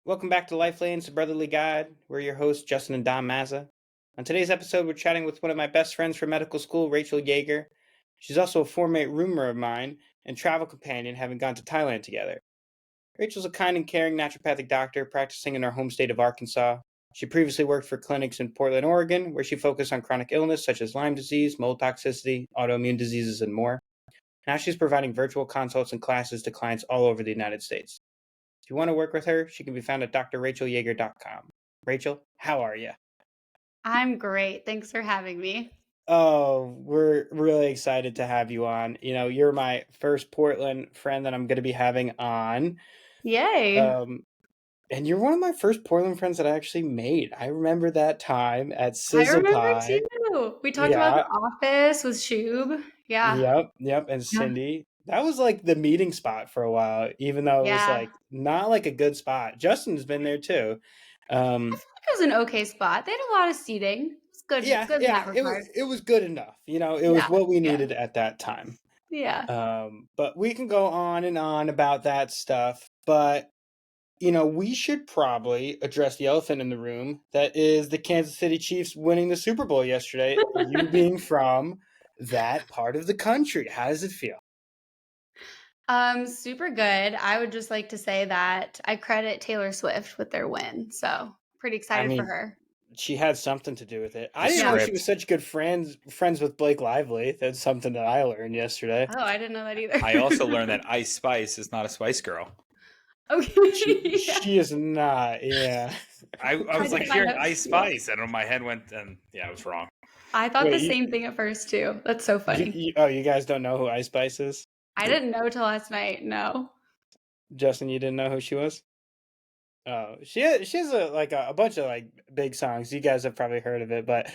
Welcome back to Life Lanes, the Brotherly Guide. We're your hosts, Justin and Don Mazza. On today's episode, we're chatting with one of my best friends from medical school, Rachel Yeager. She's also a former roommate of mine and travel companion, having gone to Thailand together. Rachel's a kind and caring naturopathic doctor practicing in her home state of Arkansas. She previously worked for clinics in Portland, Oregon, where she focused on chronic illness such as Lyme disease, mold toxicity, autoimmune diseases, and more. Now she's providing virtual consults and classes to clients all over the United States. If you want to work with her, she can be found at drrachelyeager.com. Rachel, how are you? I'm great. Thanks for having me. Oh, we're really excited to have you on. You're my first Portland friend that I'm going to be having on. Yay. Um, and you're one of my first Portland friends that I actually made. I remember that time at I remember Sizzle too. We talked about Yeah, The Office with Shub. Yeah. yep. And Yeah. Cindy. That was like the meeting spot for a while, even though it was Yeah. like not like a good spot. Justin's been there too. I feel like it was an okay spot. They had a lot of seating. It's good. Yeah, Good in yeah, that it was regard. it was good enough. It was Yeah. what we Yeah. needed at that time. Yeah. But we can go on and on about that stuff. But we should probably address the elephant in the room. That is the Kansas City Chiefs winning the Super Bowl yesterday. You being from that part of the country, how does it feel? Super good. I would just like to say that I credit Taylor Swift with their win. So pretty I excited for mean, her. she had something to do with it. The I didn't Yeah. know she was script. such good friends with Blake Lively. That's something that I learned yesterday. Oh, I didn't know that either. I also learned that Ice Spice is not a Spice Girl. Okay. Yeah. She is not. Yeah. I I was like didn't find hearing out Ice too. Spice. I don't know. My head went, and yeah, I was wrong. I thought the Wait, same thing at first too. That's so funny. you guys don't know who Ice Spice is? I didn't know till last night. No. Justin, you didn't know who she was? Oh, she has a bunch of like big songs. You guys have probably heard of it, but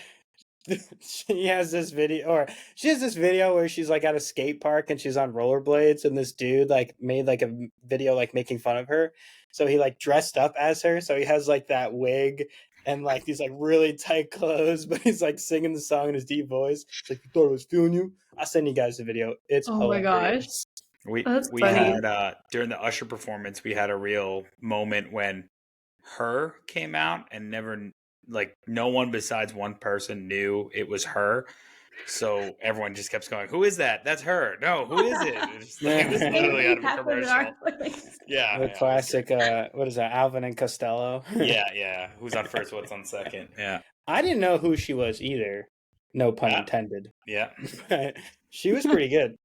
she has this video where she's like at a skate park and she's on rollerblades, and this dude like made like a video like making fun of her. So he like dressed up as her. So he has like that wig and like these like really tight clothes, but he's like singing the song in his deep voice. It's like, you thought I was feeling you? I'll send you guys the video. It's Oh my gosh. hilarious. That's We funny. had during the Usher performance, we had a real moment when her came out and never like no one besides one person knew it was her. So everyone just kept going, "Who is that? That's her." No, who is it? It was literally out of a Happened in commercial. our place. Yeah, The yeah, classic, what is that? Alvin and Costello. yeah. Who's on first? What's on second? Yeah, I didn't know who she was either. No pun Yeah. intended. yeah. But she was pretty good.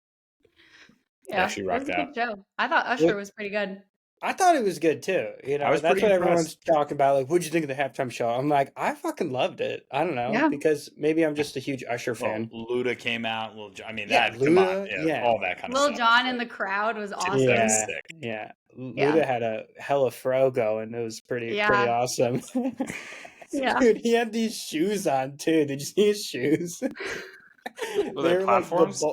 Yeah, Yeah, she it was rocked a out. good show. I thought Usher was pretty good. I thought it was good too. I was That's pretty what impressed. everyone's talking about. Like, what'd you think of the halftime show? I'm like, I fucking loved it. I don't know, Yeah. because maybe I'm just a huge Usher Well, fan. Luda came out. I mean, Yeah, that. Come on, Luda, yeah. all that kind of Lil stuff. Jon in the crowd was awesome. That Yeah, was sick. yeah. Yeah. Luda had a hella fro going. It was pretty Yeah. awesome. Yeah. Dude, he had these shoes on too. Did you see his shoes? Were they platforms?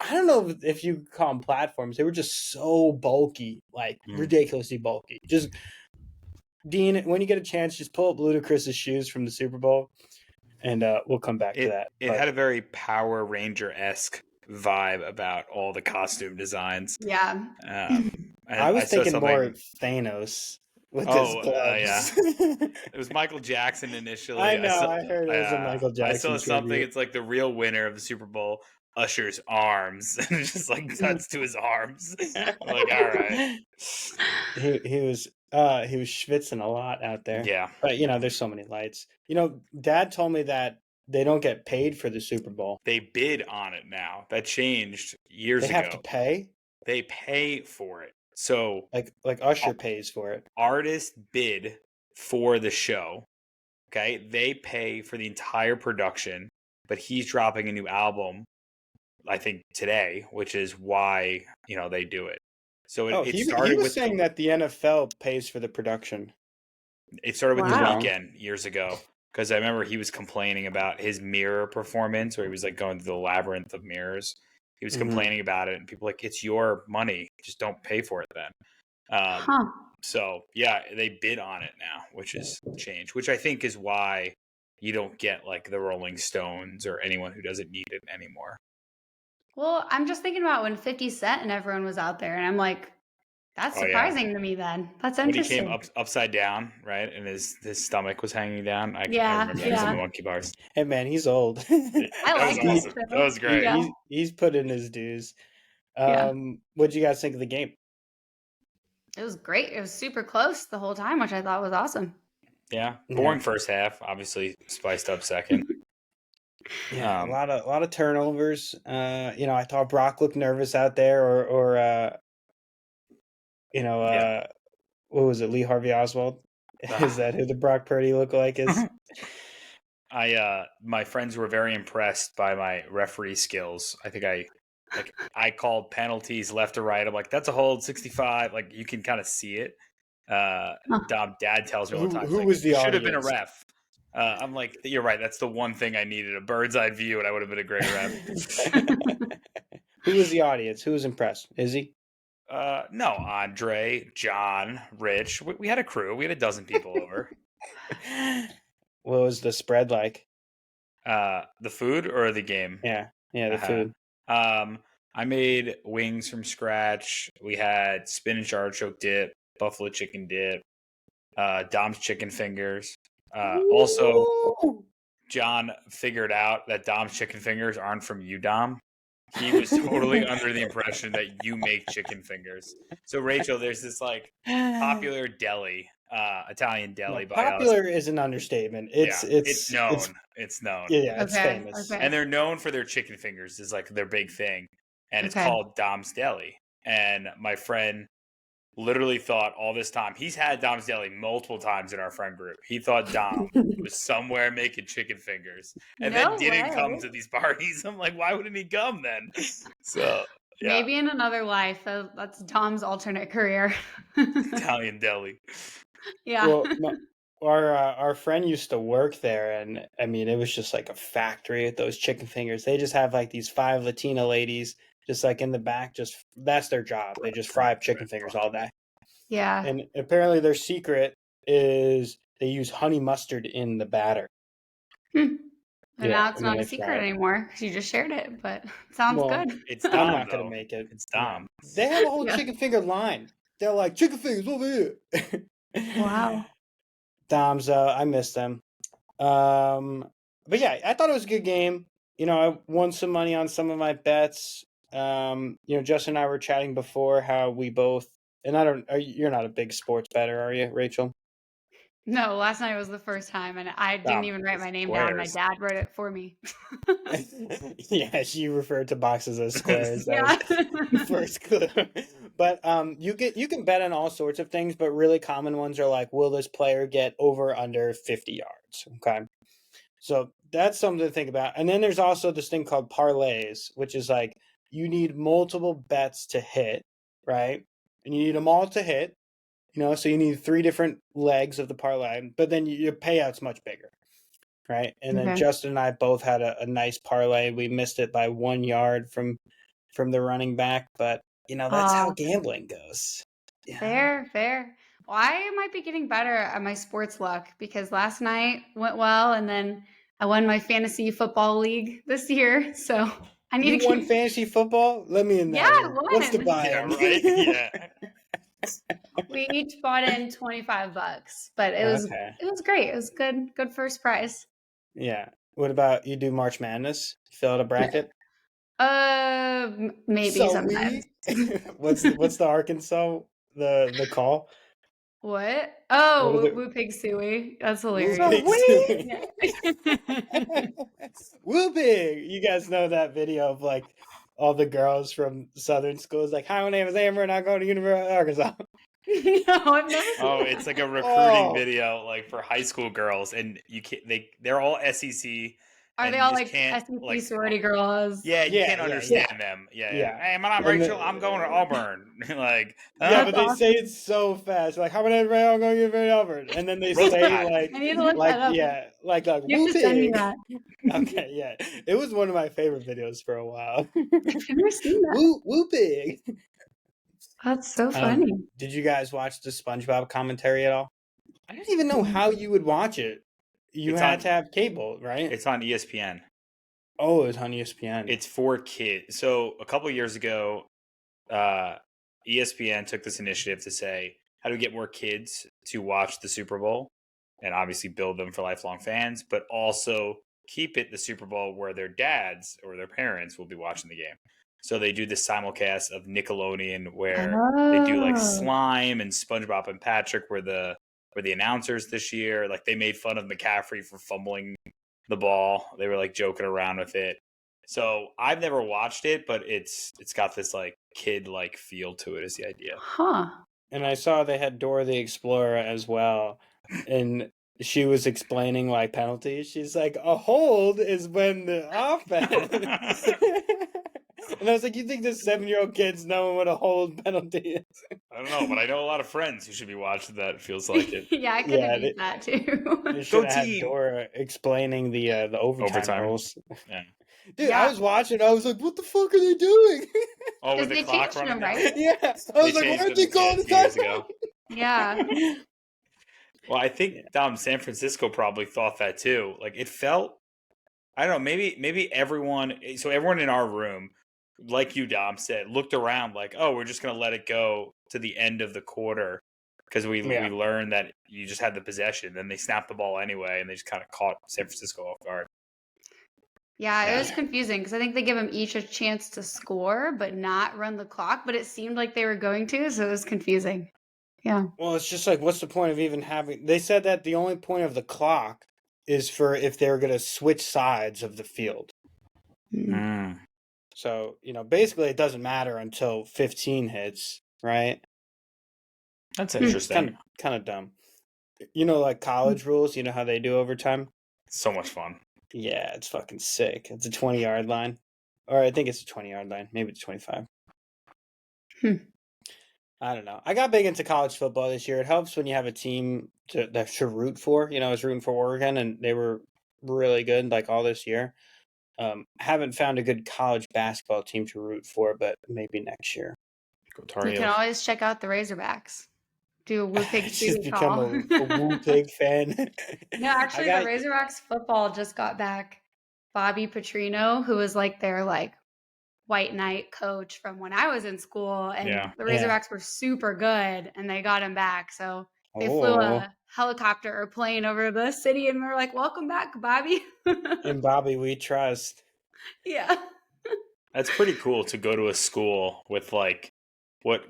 I don't know if you call them platforms. They were just so bulky, like ridiculously bulky. Just Dean, when you get a chance, just pull up Ludacris's shoes from the Super Bowl, and we'll come back to that. It had a very Power Ranger-esque vibe about all the costume designs. Yeah. I was saw thinking more Thanos with his gloves. Yeah. It was Michael Jackson initially. I know. I heard it was a Michael Jackson. I saw something. tribute. It's like the real winner of the Super Bowl, Usher's arms, and it just like cuts to his arms. I'm like, all right. He was schwitzing a lot out there. Yeah. But there's so many lights. Dad told me that they don't get paid for the Super Bowl. They bid on it now. That changed years ago. They have to pay? They pay for it. So like Usher pays for it. Artists bid for the show. Okay, they pay for the entire production, but he's dropping a new album, I think today, which is why they do it. So it started he was with saying that the NFL pays for the production. It started with Wow. The Weeknd years ago, because I remember he was complaining about his mirror performance, where he was like going through the labyrinth of mirrors. He was complaining about it, and people were like, it's your money, just don't pay for it then. So yeah, they bid on it now, which is change, which I think is why you don't get like the Rolling Stones or anyone who doesn't need it anymore. Well, I'm just thinking about when 50 Cent and everyone was out there, and I'm like, That's Oh, yeah. surprising to me then. That's When he interesting. came upside down, right, and his stomach was hanging down. I Yeah, remember that from the yeah. Monkey Bars. Hey man, he's old. I That was liked it. awesome. So, That was great. Yeah. He's put in his dues. Yeah. What'd you guys think of the game? It was great. It was super close the whole time, which I thought was awesome. Yeah, Yeah. boring first half. Obviously, spiced up second. Yeah, Um, a lot of turnovers. I thought Brock looked nervous out there, or Yeah. what was it, Lee Harvey Oswald? Is that who the Brock Purdy lookalike is? My friends were very impressed by my referee skills. I think I called penalties left to right. I'm like, that's a hold, 65. Like you can kind of see it. Dad tells me all the time. Who was the you should have been a audience? ref. I'm like, you're right. That's the one thing I needed, a bird's eye view, and I would have been a great ref. Who was the audience? Who was impressed? Izzy? No, Andre, John, Rich. We had a crew. We had a dozen people over. What was the spread like? The food or the game? Yeah, the Uh-huh. food. I made wings from scratch. We had spinach artichoke dip, buffalo chicken dip, Dom's chicken fingers. Also, John figured out that Dom's chicken fingers aren't from you, Dom. He was totally under the impression that you make chicken fingers. So, Rachel, there's this like popular deli, Italian deli by us. Popular is an understatement. It's known. It's known. Yeah, it's Okay, famous. okay. And they're known for their chicken fingers is like their big thing. And it's Okay. called Dom's Deli. And my friend literally thought all this time, he's had Dom's Deli multiple times in our friend group. He thought Dom was somewhere making chicken fingers and No then didn't way. come to these parties. I'm like, why wouldn't he come then? So, yeah, Maybe in another life. That's Tom's alternate career. Italian deli. Yeah. Well, our friend used to work there, and I mean, it was just like a factory with those chicken fingers. They just have like these 5 Latina ladies just like in the back. Just that's their job. They just fry up chicken fingers all day. Yeah. And apparently, their secret is they use honey mustard in the batter. And now it's and not then a they fry secret it. anymore because you just shared it, but sounds Well, good. It's I'm Dom, not gonna though. make it. It's Dom. They have a whole Yeah. chicken finger line. They're like chicken fingers over here. Wow. Dom's, I miss them. But yeah, I thought it was a good game. I won some money on some of my bets. Justin and I were chatting before how we both, and you're not a big sports bettor, are you, Rachel? No, last night was the first time, and I didn't even write my name down. My Squares. dad wrote it for me. Yeah, she referred to boxes as squares. That Yeah. was the first clue. But you can bet on all sorts of things, but really common ones are like, will this player get over under 50 yards? Okay. So that's something to think about. And then there's also this thing called parlays, which is like you need multiple bets to hit, right? And you need them all to hit, so you need 3 different legs of the parlay, but then your payout's much bigger, right? And then Okay. Justin and I both had a nice parlay. We missed it by 1 yard from the running back, but that's how gambling goes. Yeah. Fair. Well, I might be getting better at my sports luck because last night went well, and then I won my fantasy football league this year. So I need You to won keep. fantasy football? Let me in Yeah, that. I What's the won. Yeah, buy-in? right? Yeah. We each bought in $25, but it was Okay. great. It was good first prize. Yeah. What about you do March Madness? Fill out a bracket? Maybe So sometimes. what's the Arkansas the call? What? Oh, What are the- Woo Pig Suey. That's Woo hilarious. Pig Yeah. Woo Pig! You guys know that video of like all the girls from Southern schools like, "Hi, my name is Amber, and I go to University of Arkansas." No, I've never seen Oh, that. it's like a recruiting Oh. video, like for high school girls, and you can't. They're all SEC. Are and they you all just like can't, SEC like, sorority girls? Yeah, you Yeah, can't yeah, understand them. Yeah. Yeah. Hey, my name's And Rachel. I'm going to Auburn. Like, Yeah, huh? but they say it so fast. Like, how many Ray I'm going to get very Auburn? And then they Rose say Tide. like, I need to look that up. like You have Woo to send me Pig. that. Okay, yeah. It was one of my favorite videos for a while. I've never seen that. Woo Pig. That's so funny. Did you guys watch the SpongeBob commentary at all? I didn't even know how you would watch it. You It's had on- to have cable, right? It's on ESPN. Oh, it was on ESPN. It's for kids. So a couple years ago, ESPN took this initiative to say, how do we get more kids to watch the Super Bowl and obviously build them for lifelong fans, but also keep it the Super Bowl where their dads or their parents will be watching the game. So they do this simulcast of Nickelodeon where they do like Oh. Slime and SpongeBob and Patrick were the announcers this year. Like they made fun of McCaffrey for fumbling the ball. They were like joking around with it. So I've never watched it, but it's got this like kid like feel to it is the idea. Huh. And I saw they had Dora the Explorer as well, and she was explaining like penalties. She's like, a hold is when the offense. And I was like, you think this 7-year-old kid's knowing what a hold penalty is? I don't know, but I know a lot of friends who should be watching that. It feels like it. Yeah, I could Yeah, have they- used that too. They should have had team. Dora explaining the overtime rules. Yeah. Dude, Yeah. I was watching. I was like, what the fuck are they doing? Oh, Because with the they clock changed running them, down? right? Yeah, I was They like, why changed aren't it they calling the 2 years timeout? ago. Yeah. Well, I think San Francisco probably thought that too. Like it felt, I don't know, maybe everyone. So everyone in our room, like you, Dom said, looked around like, oh, we're just gonna let it go to the end of the quarter because we learned that you just had the possession. Then they snapped the ball anyway, and they just kind of caught San Francisco off guard. Yeah, it was confusing because I think they give them each a chance to score, but not run the clock. But it seemed like they were going to, so it was confusing. Yeah. Well, it's just like, what's the point of even having? They said that the only point of the clock is for if they're going to switch sides of the field. So, basically it doesn't matter until 15 hits, right? That's interesting. Kind of dumb. Like college rules, you know how they do overtime? So much fun. Yeah, it's fucking sick. It's a 20-yard line. Or I think it's a 20-yard line. Maybe it's 25. I don't know. I got big into college football this year. It helps when you have a team to root for. I was rooting for Oregon, and they were really good like all this year. Haven't found a good college basketball team to root for, but maybe next year. Go Tar You can Heels. always check out the Razorbacks. Do a Woo Pig Just City become call. a Woo Pig fan. No, actually, the Razorbacks football just got back Bobby Petrino, who was like their white knight coach from when I was in school, and the Razorbacks were super good, and they got him back. So they flew a helicopter or plane over the city, and they're like, "Welcome back, Bobby." In Bobby, we trust. Yeah, that's pretty cool to go to a school with like what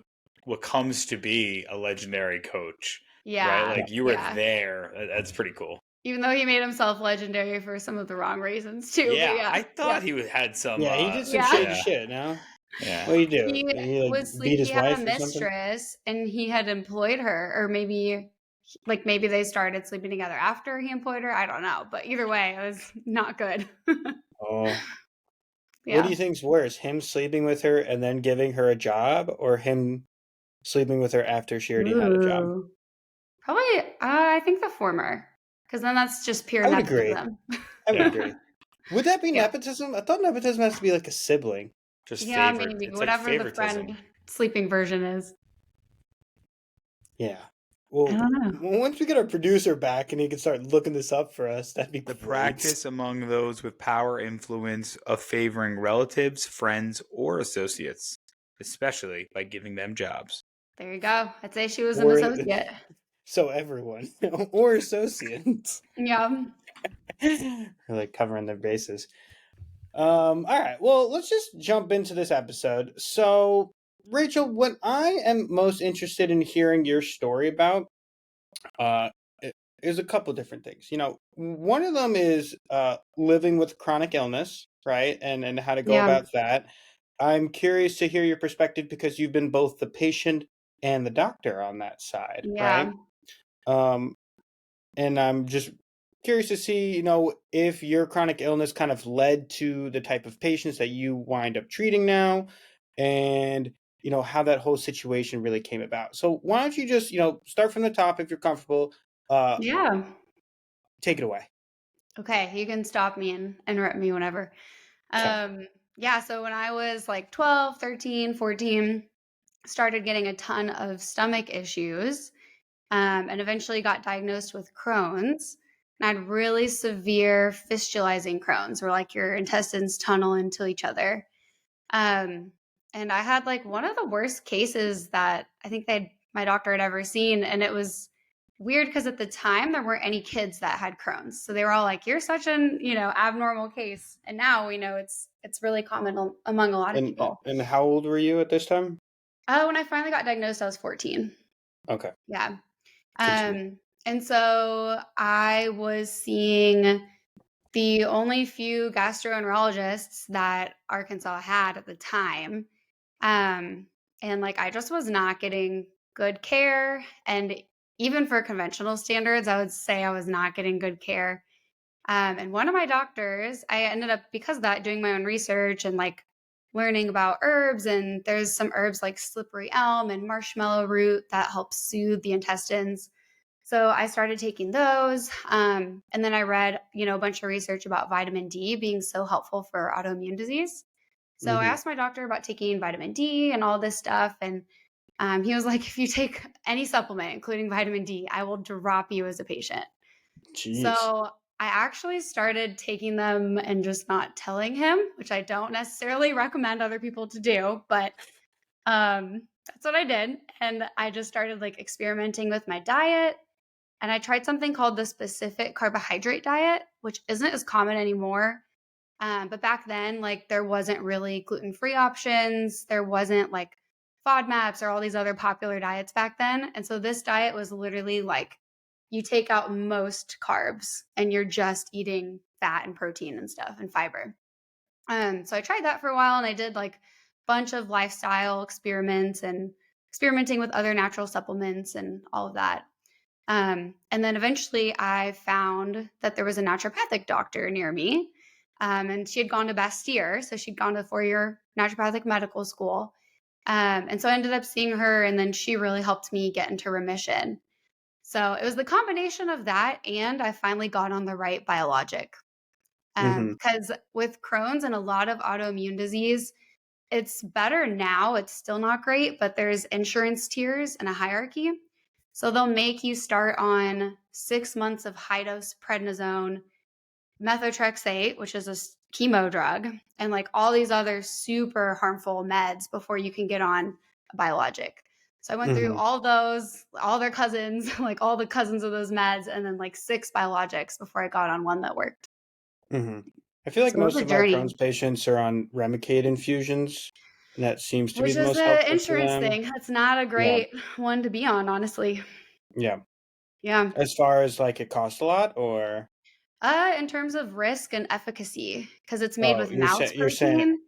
comes to be a legendary coach. Yeah, right. Like you were there. That's pretty cool. Even though he made himself legendary for some of the wrong reasons too. Yeah, I thought he had some. Yeah, he did some shady shit. No. Yeah. What do you do? He was beat his wife had a mistress, and he had employed her, or maybe they started sleeping together after he employed her. I don't know, but either way, it was not good. Oh. Yeah. What do you think's worse, him sleeping with her and then giving her a job, or him sleeping with her after she already had a job? Probably, I think the former, because then that's just pure I would nepotism. I would agree. Would that be nepotism? I thought nepotism has to be like a sibling. Just maybe it's whatever like the friend sleeping version is. Yeah. Well, I don't know. Once we get our producer back and he can start looking this up for us, that'd be the great. practice among those with power influence of favoring relatives, friends, or associates, especially by giving them jobs. There you go. I'd say she was an associate. So everyone or associates. Yeah. They're like covering their bases. All right. Well, let's just jump into this episode. So, Rachel, what I am most interested in hearing your story about is a couple different things. One of them is living with chronic illness, right? And how to go about that. I'm curious to hear your perspective because you've been both the patient and the doctor on that side, right? And I'm just curious to see, if your chronic illness kind of led to the type of patients that you wind up treating now, and how that whole situation really came about. So why don't you just start from the top if you're comfortable. Take it away. Okay, you can stop me and interrupt me whenever. Okay. So when I was like 12, 13, 14, started getting a ton of stomach issues, and eventually got diagnosed with Crohn's. And I had really severe fistulizing Crohn's, where like your intestines tunnel into each other. And I had like one of the worst cases that I think my doctor had ever seen. And it was weird because at the time there weren't any kids that had Crohn's. So they were all like, you're such an, abnormal case. And now we know it's really common among a lot of people. And how old were you at this time? When I finally got diagnosed, I was 14. Okay. Yeah. And so I was seeing the only few gastroenterologists that Arkansas had at the time. And like, I just was not getting good care. And even for conventional standards, I would say I was not getting good care. And one of my doctors, I ended up, because of that, doing my own research and like learning about herbs. And there's some herbs like slippery elm and marshmallow root that help soothe the intestines. So I started taking those. And then I read, a bunch of research about vitamin D being so helpful for autoimmune disease. So I asked my doctor about taking vitamin D and all this stuff. And he was like, if you take any supplement, including vitamin D, I will drop you as a patient. Jeez. So I actually started taking them and just not telling him, which I don't necessarily recommend other people to do, but that's what I did. And I just started like experimenting with my diet. And I tried something called the specific carbohydrate diet, which isn't as common anymore. But back then, like there wasn't really gluten-free options. There wasn't like FODMAPs or all these other popular diets back then. And so this diet was literally like you take out most carbs and you're just eating fat and protein and stuff and fiber. So I tried that for a while, and I did like a bunch of lifestyle experiments and experimenting with other natural supplements and all of that. And then eventually I found that there was a naturopathic doctor near me. And she had gone to Bastyr. So she'd gone to 4-year naturopathic medical school. And so I ended up seeing her, and then she really helped me get into remission. So it was the combination of that, and I finally got on the right biologic. Because with Crohn's and a lot of autoimmune disease, it's better now. It's still not great, but there's insurance tiers and a hierarchy. So they'll make you start on 6 months of high-dose prednisone, methotrexate, which is a chemo drug, and like all these other super harmful meds before you can get on a biologic. So I went through all those, all their cousins, like all the cousins of those meds, and then like 6 biologics before I got on one that worked. I feel like most of our Crohn's patients are on Remicade infusions. And that seems to be the most helpful. Which is an insurance thing. That's not a great one to be on, honestly. Yeah. Yeah. As far as like it costs a lot, or? In terms of risk and efficacy, because it's made with mouse protein. You're saying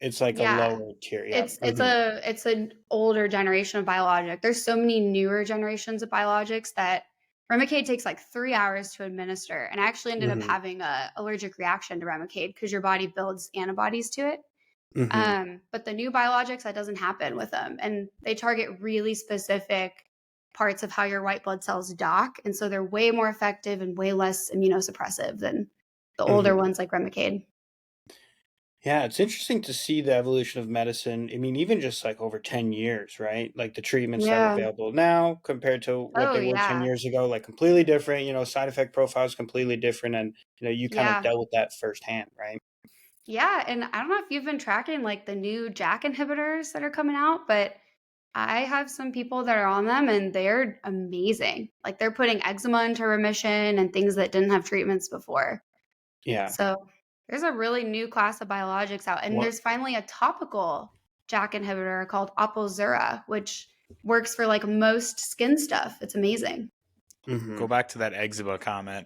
it's like a lower tier. Yeah. It's an older generation of biologic. There's so many newer generations of biologics that Remicade takes like 3 hours to administer. And I actually ended up having a allergic reaction to Remicade because your body builds antibodies to it. But the new biologics, that doesn't happen with them. And they target really specific parts of how your white blood cells dock. And so they're way more effective and way less immunosuppressive than the older ones like Remicade. Yeah, it's interesting to see the evolution of medicine. I mean, even just like over 10 years, right? Like the treatments that are available now compared to what they were 10 years ago, like completely different, side effect profiles completely different. And, you kind of dealt with that firsthand, right? Yeah. And I don't know if you've been tracking like the new JAK inhibitors that are coming out, but I have some people that are on them and they're amazing. Like they're putting eczema into remission and things that didn't have treatments before. Yeah. So there's a really new class of biologics out. And there's finally a topical JAK inhibitor called Opzelura, which works for like most skin stuff. It's amazing. Go back to that eczema comment.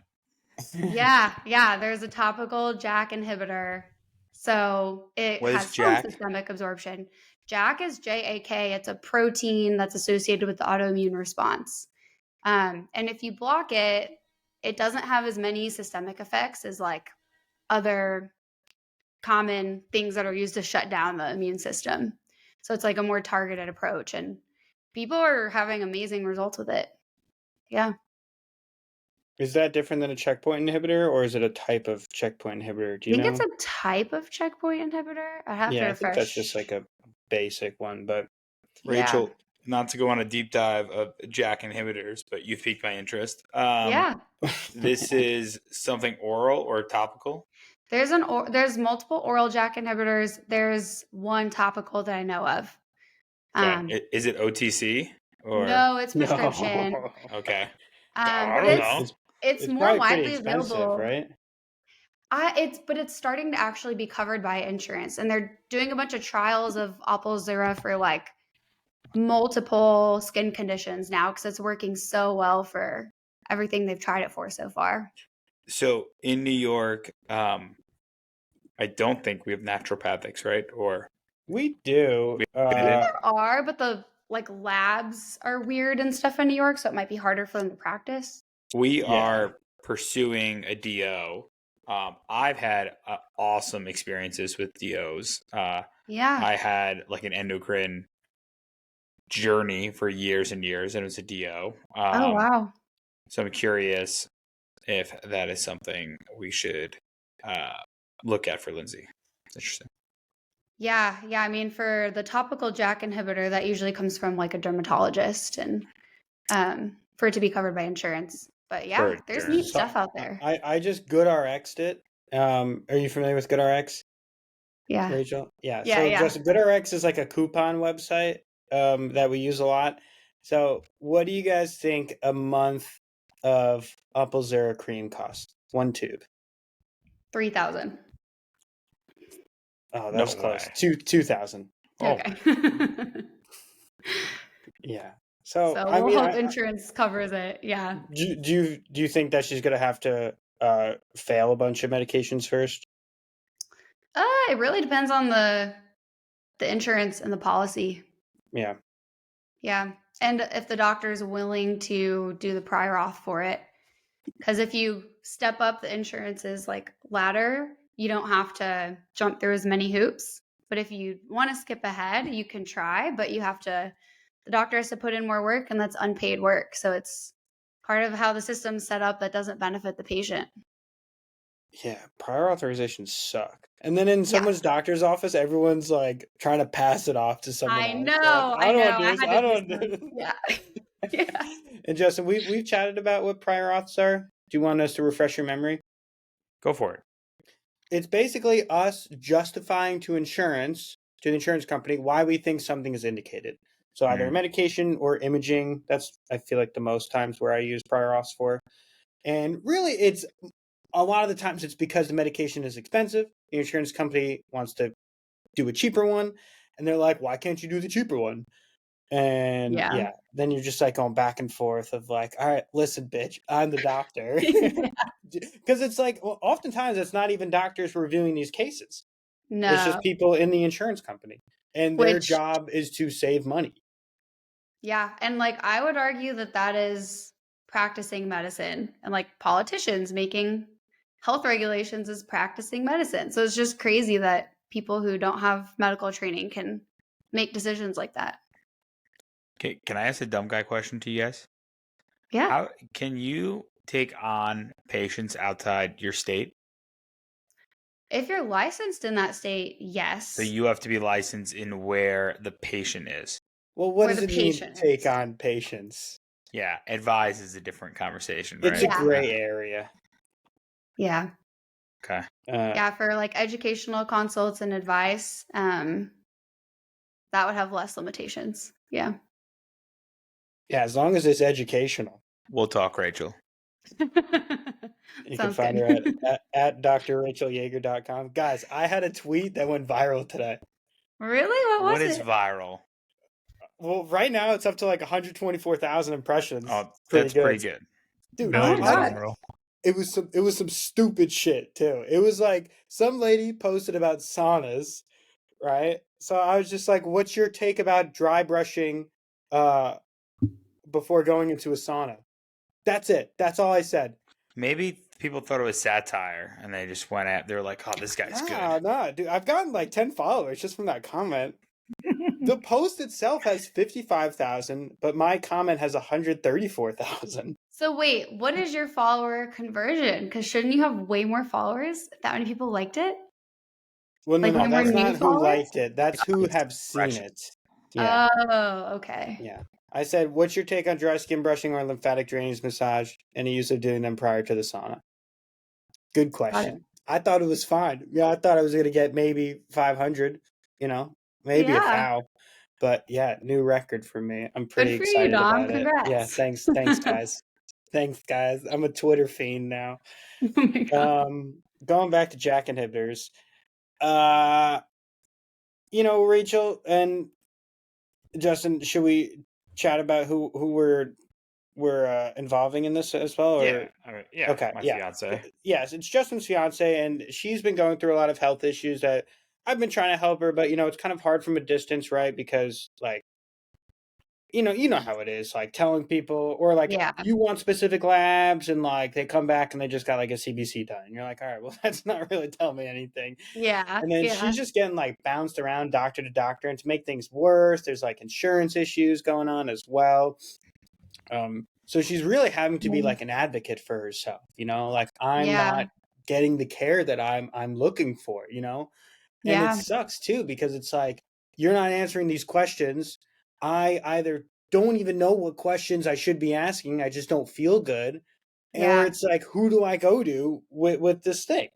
Yeah. There's a topical JAK inhibitor. So it has some systemic absorption. JAK is JAK. It's a protein that's associated with the autoimmune response. And if you block it, it doesn't have as many systemic effects as like other common things that are used to shut down the immune system. So it's like a more targeted approach, and people are having amazing results with it. Yeah. Is that different than a checkpoint inhibitor, or is it a type of checkpoint inhibitor? Do you know? I think it's a type of checkpoint inhibitor. I have to refresh. I think that's just like a basic one, but Rachel, not to go on a deep dive of JAK inhibitors, but you piqued my interest. This is something oral or topical? There's multiple oral JAK inhibitors. There's one topical that I know of. Is it OTC or no? It's prescription. No. Okay. I don't know. It's more widely available, right? It's starting to actually be covered by insurance, and they're doing a bunch of trials of Opzelura for like multiple skin conditions now because it's working so well for everything they've tried it for so far. So in New York, I don't think we have naturopathics, right? Or we do. There are, but the like labs are weird and stuff in New York, so it might be harder for them to practice. We are pursuing a DO. I've had awesome experiences with DOs. I had like an endocrine journey for years and years, and it was a DO. Oh wow! So I'm curious if that is something we should look at for Lindsay. Interesting. Yeah. I mean, for the topical JAK inhibitor, that usually comes from like a dermatologist, and for it to be covered by insurance. But yeah, there's neat stuff out there. I just GoodRx'd it. Are you familiar with GoodRx? Yeah. Rachel? Yeah. Just GoodRx is like a coupon website that we use a lot. So what do you guys think a month of Opzelura cream costs? One tube. 3,000. Oh, that's close. 2,000. Okay. Yeah. So I mean, hope insurance covers it. Yeah. Do you think that she's gonna have to fail a bunch of medications first? It really depends on the insurance and the policy. Yeah. Yeah, and if the doctor is willing to do the prior auth for it, because if you step up the insurance's like ladder, you don't have to jump through as many hoops. But if you want to skip ahead, you can try, but the doctor has to put in more work, and that's unpaid work. So it's part of how the system's set up that doesn't benefit the patient. Yeah, prior authorizations suck. And then in someone's doctor's office, everyone's like trying to pass it off to someone else. I know. I don't do this. Yeah. And Justin, we've chatted about what prior auths are. Do you want us to refresh your memory? Go for it. It's basically us justifying to the insurance company, why we think something is indicated. So either medication or imaging. That's, I feel like, the most times where I use prior auths for. And really, it's a lot of the times it's because the medication is expensive. The insurance company wants to do a cheaper one. And they're like, why can't you do the cheaper one? And then you're just like going back and forth of like, all right, listen, bitch, I'm the doctor. Because it's like, well, oftentimes it's not even doctors reviewing these cases. No. It's just people in the insurance company. And their job is to save money. Yeah. And like, I would argue that is practicing medicine, and like politicians making health regulations is practicing medicine. So it's just crazy that people who don't have medical training can make decisions like that. Okay, can I ask a dumb guy question to you guys? Yeah. How can you take on patients outside your state? If you're licensed in that state, yes. So you have to be licensed in where the patient is. Well, what does it mean to take on patients? Yeah, advise is a different conversation, right? It's a gray area. Yeah. Okay. For like educational consults and advice, that would have less limitations. Yeah. Yeah, as long as it's educational. We'll talk, Rachel. You can find her at drracheljaeger.com. Guys, I had a tweet that went viral today. Really? What was it? What is viral? Well, right now it's up to like 124,000 impressions. Oh, that's pretty good. Dude, it was some stupid shit too. It was like some lady posted about saunas, right? So I was just like, what's your take about dry brushing before going into a sauna? That's it. That's all I said. Maybe people thought it was satire and they just went at, they were like, oh, this guy's good. No, dude, I've gotten like 10 followers just from that comment. The post itself has 55,000, but my comment has 134,000. So wait, what is your follower conversion? Because shouldn't you have way more followers? That many people liked it? Well, no, that's not who liked it. That's who have seen it. Yeah. Oh, okay. Yeah. I said, what's your take on dry skin brushing or lymphatic drainage massage and the use of doing them prior to the sauna? Good question. I thought it was fine. Yeah, I thought I was going to get maybe 500, maybe a Yeah. foul. But yeah, new record for me. I'm Good pretty for you, excited Dom. about it. Yeah, Congrats. thanks, guys. Thanks, guys. I'm a Twitter fiend now. Oh my God. Going back to JAK inhibitors, Rachel and Justin, should we chat about who we're involving in this as well? Yeah, Or yeah, okay, my yeah, fiance. yes, it's Justin's fiance, and she's been going through a lot of health issues that I've been trying to help her, but it's kind of hard from a distance, right? Because like you know how it is, like telling people, or like Yeah. you want specific labs, and like they come back and they just got like a CBC done, and you're like, all right, well that's not really telling me anything. Yeah. And then Yeah. she's just getting like bounced around doctor to doctor, and to make things worse, there's like insurance issues going on as well. So she's really having to be like an advocate for herself, like I'm not getting the care that I'm looking for, and it sucks too, because it's like you're not answering these questions. I either don't even know what questions I should be asking, I just don't feel good, or it's like, who do I go to with this thing,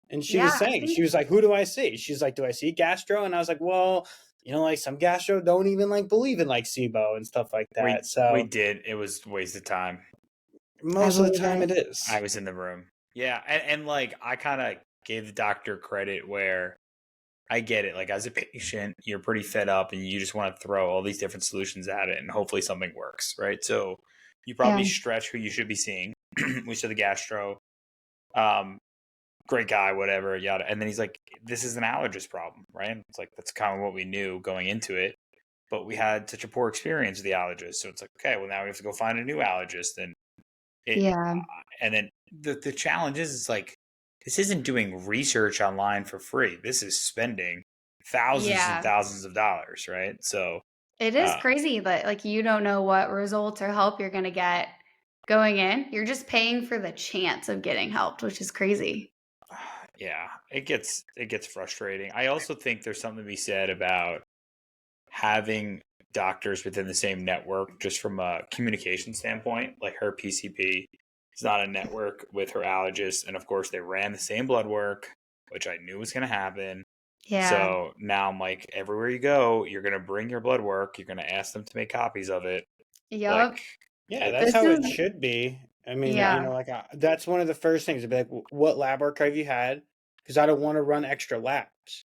And she was saying, she was like, who do I see? She's like, do I see gastro? And I was like, well, like some gastro don't even like believe in like SIBO and stuff like that. We did. It was a waste of time. Most of the time it is. I was in the room. Yeah. And like, I kind of gave the doctor credit where I get it. Like, as a patient, you're pretty fed up and you just want to throw all these different solutions at it and hopefully something works, right? So you probably stretch who you should be seeing. We saw the gastro. Great guy, whatever, yada. And then he's like, this is an allergist problem, right? It's like, that's kind of what we knew going into it. But we had such a poor experience with the allergist. So it's like, okay, well, now we have to go find a new allergist. And and then the challenge is, it's like, this isn't doing research online for free. This is spending thousands and thousands of dollars, right? So it is crazy that like you don't know what results or help you're going to get going in. You're just paying for the chance of getting helped, which is crazy. Yeah, it gets frustrating. I also think there's something to be said about having doctors within the same network, just from a communication standpoint. Like, her PCP is not a network with her allergist, and of course they ran the same blood work, which I knew was going to happen. Yeah. So now I'm like, everywhere you go, you're going to bring your blood work. You're going to ask them to make copies of it. Yep. Like, yeah, that's how it should be. I mean, like that's one of the first things to be like, what lab work have you had? Because I don't want to run extra labs.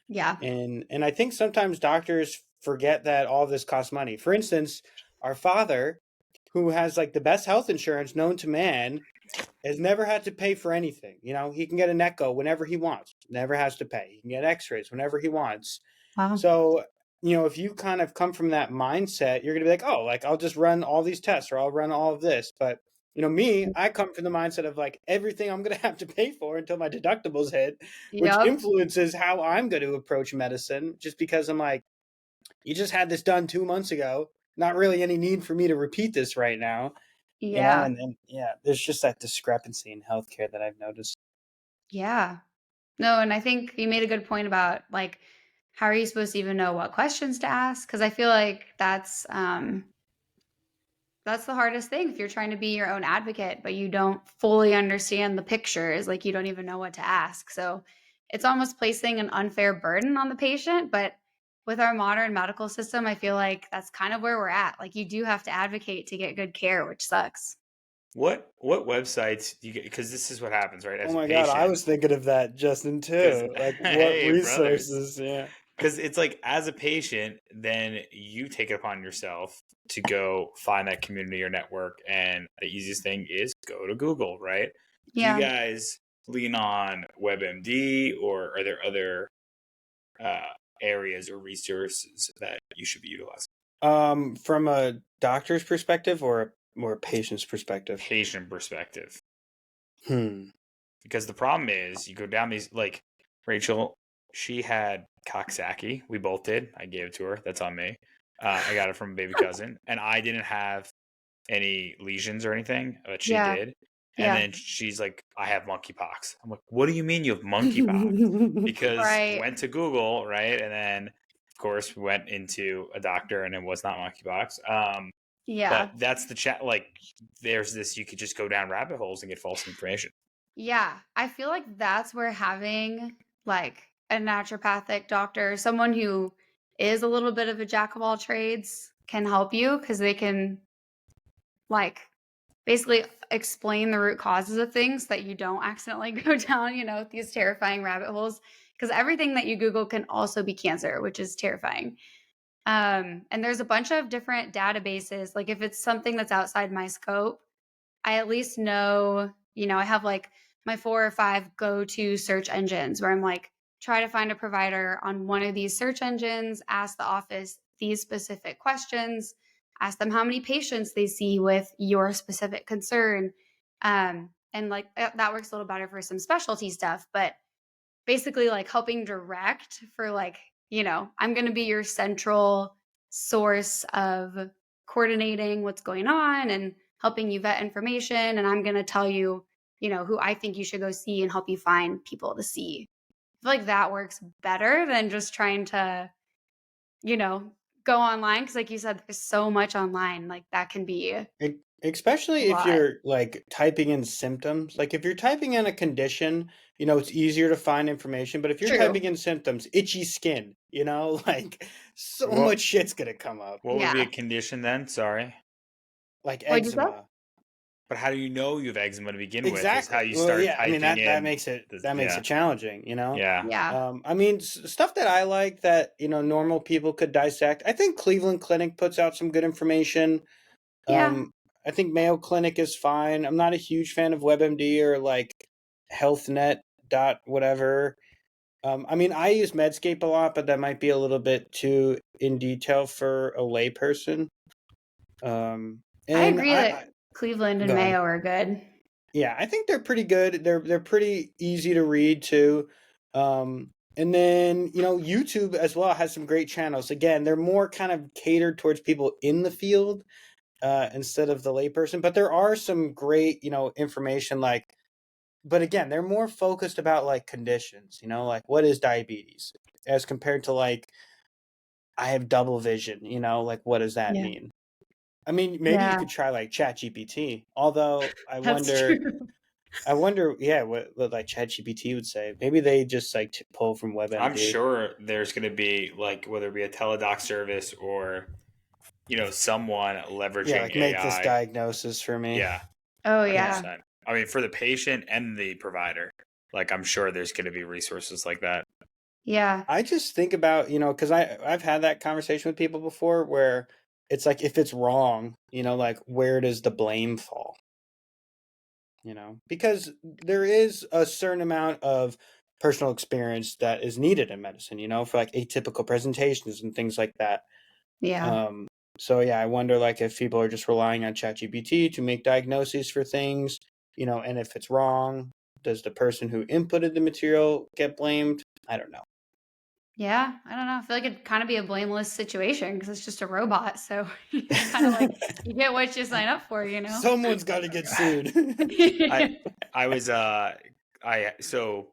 Yeah. And I think sometimes doctors forget that all of this costs money. For instance, our father, who has like the best health insurance known to man, has never had to pay for anything. He can get an echo whenever he wants, never has to pay. He can get x-rays whenever he wants. Wow. So, if you kind of come from that mindset, you're going to be like, oh, like I'll just run all these tests, or I'll run all of this. But, me, I come from the mindset of like everything I'm going to have to pay for until my deductibles hit, which influences how I'm going to approach medicine, just because I'm like, you just had this done 2 months ago. Not really any need for me to repeat this right now. Yeah. And there's just that discrepancy in healthcare that I've noticed. Yeah. No, and I think you made a good point about like, how are you supposed to even know what questions to ask? Because I feel like that's the hardest thing if you're trying to be your own advocate, but you don't fully understand the pictures, like you don't even know what to ask. So it's almost placing an unfair burden on the patient. But with our modern medical system, I feel like that's kind of where we're at. Like, you do have to advocate to get good care, which sucks. What websites do you get? Because this is what happens, right? As oh my a patient, God, I was thinking of that, Justin, too. Like, what resources? Brothers. Yeah. Because it's like, as a patient, then you take it upon yourself to go find that community or network. And the easiest thing is go to Google, right? Yeah. Do you guys lean on WebMD, or are there other areas or resources that you should be utilizing? From a doctor's perspective or a patient's perspective? Patient perspective. Because the problem is, you go down these, like Rachel, she had Coxsackie. We both did. I gave it to her. That's on me. I got it from a baby cousin, and I didn't have any lesions or anything, but she did. And then she's like, I have monkeypox. I'm like, what do you mean you have monkeypox? Because we went to Google, right? And then, of course, we went into a doctor, and it was not monkeypox. But that's the chat. Like, there's this, you could just go down rabbit holes and get false information. Yeah, I feel like that's where having like a naturopathic doctor, someone who is a little bit of a jack of all trades, can help you because they can like basically explain the root causes of things that you don't accidentally go down, these terrifying rabbit holes. Because everything that you Google can also be cancer, which is terrifying. And there's a bunch of different databases. Like if it's something that's outside my scope, I at least know, I have like my 4 or 5 go-to search engines where I'm like, try to find a provider on one of these search engines, ask the office these specific questions, ask them how many patients they see with your specific concern. And like that works a little better for some specialty stuff, but basically like helping direct for like, I'm going to be your central source of coordinating what's going on and helping you vet information. And I'm going to tell you, who I think you should go see and help you find people to see. I feel like that works better than just trying to, you know, go online. Cause like you said, there's so much online. Like that can be a Especially if lot. you're like typing in symptoms. Like if you're typing in a condition, it's easier to find information. But if you're True. typing in symptoms, itchy skin, like so What much shit's gonna come up. what would be a Yeah. condition then? Sorry. Like What'd you say? eczema. But how do you know you have eczema to begin with? Is how Exactly. you Well, start yeah, I mean typing that in makes it the that makes yeah. it challenging, Yeah. Yeah. I mean, stuff that I like that, normal people could dissect. I think Cleveland Clinic puts out some good information. Yeah. I think Mayo Clinic is fine. I'm not a huge fan of WebMD or like HealthNet dot whatever. I mean, I use Medscape a lot, but that might be a little bit too in detail for a layperson. I And agree that Cleveland and go ahead. Mayo are good. Yeah, I think they're pretty good. They're pretty easy to read too. And then, YouTube as well has some great channels. Again, they're more kind of catered towards people in the field instead of the layperson. But there are some great, information but again, they're more focused about like conditions, like what is diabetes as compared to like I have double vision, like what does that Yeah. mean? I mean, maybe you Yeah. could try like ChatGPT. Although That's true. I wonder, yeah, what like ChatGPT would say. Maybe they just like pull from WebMD. I'm sure there's going to be like whether it be a teledoc service or someone leveraging Yeah, like make this AI. diagnosis for me. Yeah. Oh 100%. yeah. I mean, for the patient and the provider, like I'm sure there's going to be resources like that. Yeah. I just think about, because I've had that conversation with people before where it's like if it's wrong, like where does the blame fall? Because there is a certain amount of personal experience that is needed in medicine, for like atypical presentations and things like that. Yeah. So yeah, I wonder like if people are just relying on ChatGPT to make diagnoses for things, and if it's wrong, does the person who inputted the material get blamed? I don't know. Yeah. I don't know. I feel like it'd kind of be a blameless situation because it's just a robot. So it's kind of like you get what you sign up for, Someone's got to get sued. I was so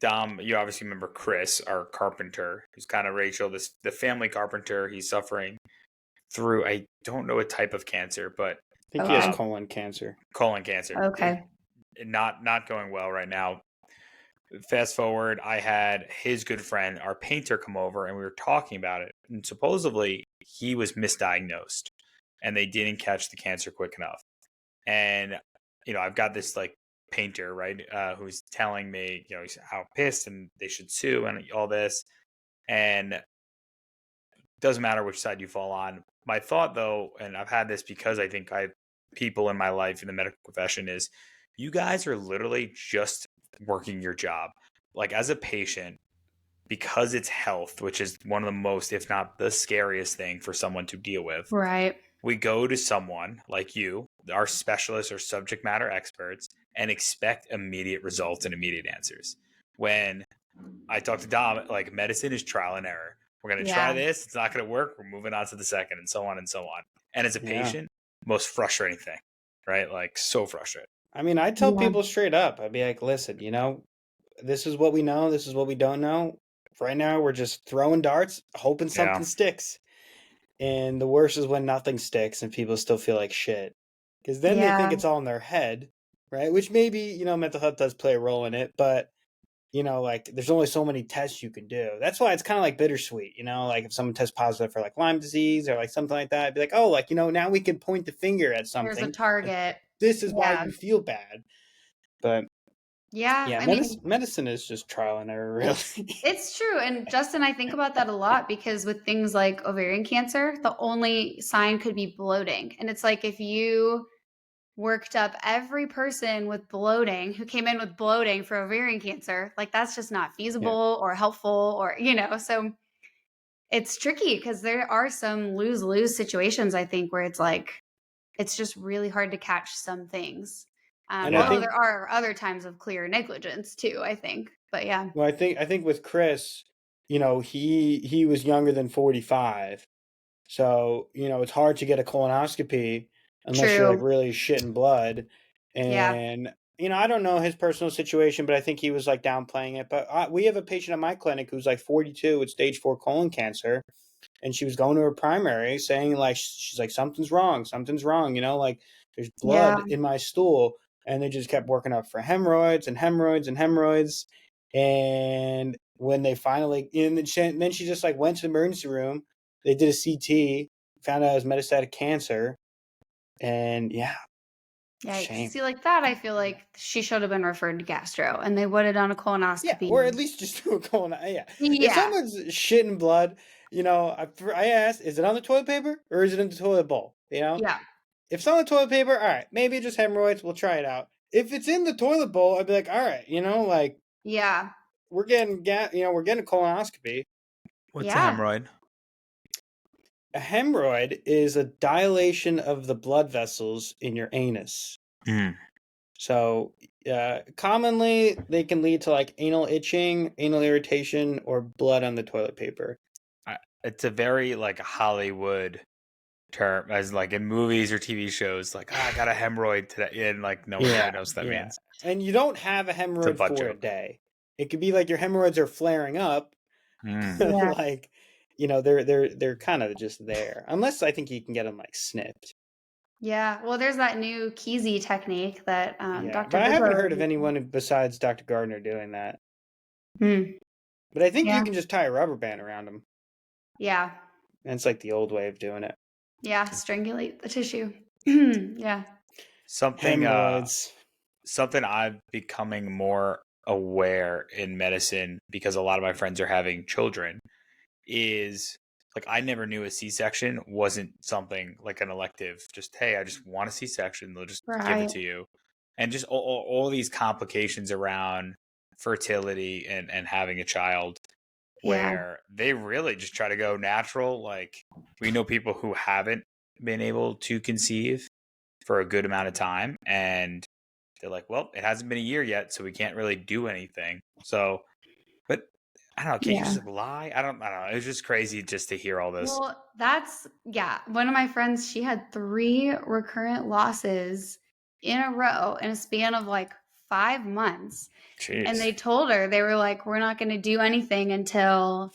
Dom, you obviously remember Chris, our carpenter, who's kind of Rachel, the family carpenter. He's suffering through I don't know what type of cancer, but I think he has colon cancer. Colon cancer. Okay. Not going well right now. Fast forward, I had his good friend, our painter, come over and we were talking about it. And supposedly he was misdiagnosed and they didn't catch the cancer quick enough. And, I've got this like painter, right, who's telling me, he's how pissed and they should sue and all this. And it doesn't matter which side you fall on. My thought, though, and I've had this because I think I have people in my life in the medical profession, is you guys are literally just working your job. Like as a patient, because it's health, which is one of the most, if not the scariest thing for someone to deal with. Right. We go to someone like you, our specialists or subject matter experts, and expect immediate results and immediate answers. When I talk to Dom, like medicine is trial and error. We're going to try this. It's not going to work. We're moving on to the second and so on and so on. And as a patient, most frustrating thing, right? Like so frustrating. I mean, I tell people straight up, I'd be like, listen, this is what we know. This is what we don't know. Right now, we're just throwing darts, hoping something sticks. And the worst is when nothing sticks and people still feel like shit. Because then they think it's all in their head, right? Which maybe, mental health does play a role in it, but like there's only so many tests you can do. That's why it's kind of like bittersweet, like if someone tests positive for like Lyme disease or like something like that, it'd be like, oh, like, now we can point the finger at something. There's a target. This is why you feel bad. But yeah, medicine is just trial and error, really. It's true. And Justin, I think about that a lot because with things like ovarian cancer, the only sign could be bloating. And it's like if you worked up every person with bloating who came in with bloating for ovarian cancer, like that's just not feasible or helpful or, so it's tricky because there are some lose-lose situations, I think, where it's like, it's just really hard to catch some things. Although there are other times of clear negligence too, I think. But yeah. Well, I think with Chris, he was younger than 45. So, it's hard to get a colonoscopy unless you're like really shitting blood. And, I don't know his personal situation, but I think he was like downplaying it. But we have a patient at my clinic who's like 42 with stage 4 colon cancer. And she was going to her primary saying like, she's like, something's wrong, like there's blood in my stool. And they just kept working up for hemorrhoids. And when they finally, then she just like went to the emergency room. They did a CT, found out it was metastatic cancer. And shame. See, like that, I feel like she should have been referred to gastro and they would have done a colonoscopy. Yeah, or at least just do a colonoscopy. If someone's shitting blood, I asked, is it on the toilet paper or is it in the toilet bowl? Yeah. If it's on the toilet paper, all right, maybe just hemorrhoids. We'll try it out. If it's in the toilet bowl, I'd be like, all right, like, we're getting a colonoscopy. What's a hemorrhoid? A hemorrhoid is a dilation of the blood vessels in your anus. So, commonly they can lead to like anal itching, anal irritation, or blood on the toilet paper. It's a very like Hollywood term, as like in movies or TV shows, like I got a hemorrhoid today, and like no one knows what that means. And you don't have a hemorrhoid for a day. It could be like your hemorrhoids are flaring up, like they're kind of just there, unless I think you can get them like snipped. Yeah, well, there's that new Kesey technique that Dr. But I haven't heard of anyone besides Dr. Gardner doing that. But I think you can just tie a rubber band around them. Yeah. And it's like the old way of doing it. Yeah, strangulate the tissue. Something I'm becoming more aware in medicine, because a lot of my friends are having children, is like I never knew a C-section wasn't something like an elective. Just, hey, I just want a C-section. They'll just give it to you. And just all these complications around fertility and having a child, where they really just try to go natural. Like we know people who haven't been able to conceive for a good amount of time, and they're like, well, it hasn't been a year yet, so we can't really do anything. So, but I don't know, can you just lie? I don't know. It was just crazy just to hear all this. Well, one of my friends, she had 3 recurrent losses in a row in a span of like 5 months. Jeez. And they told her, they were like, we're not going to do anything until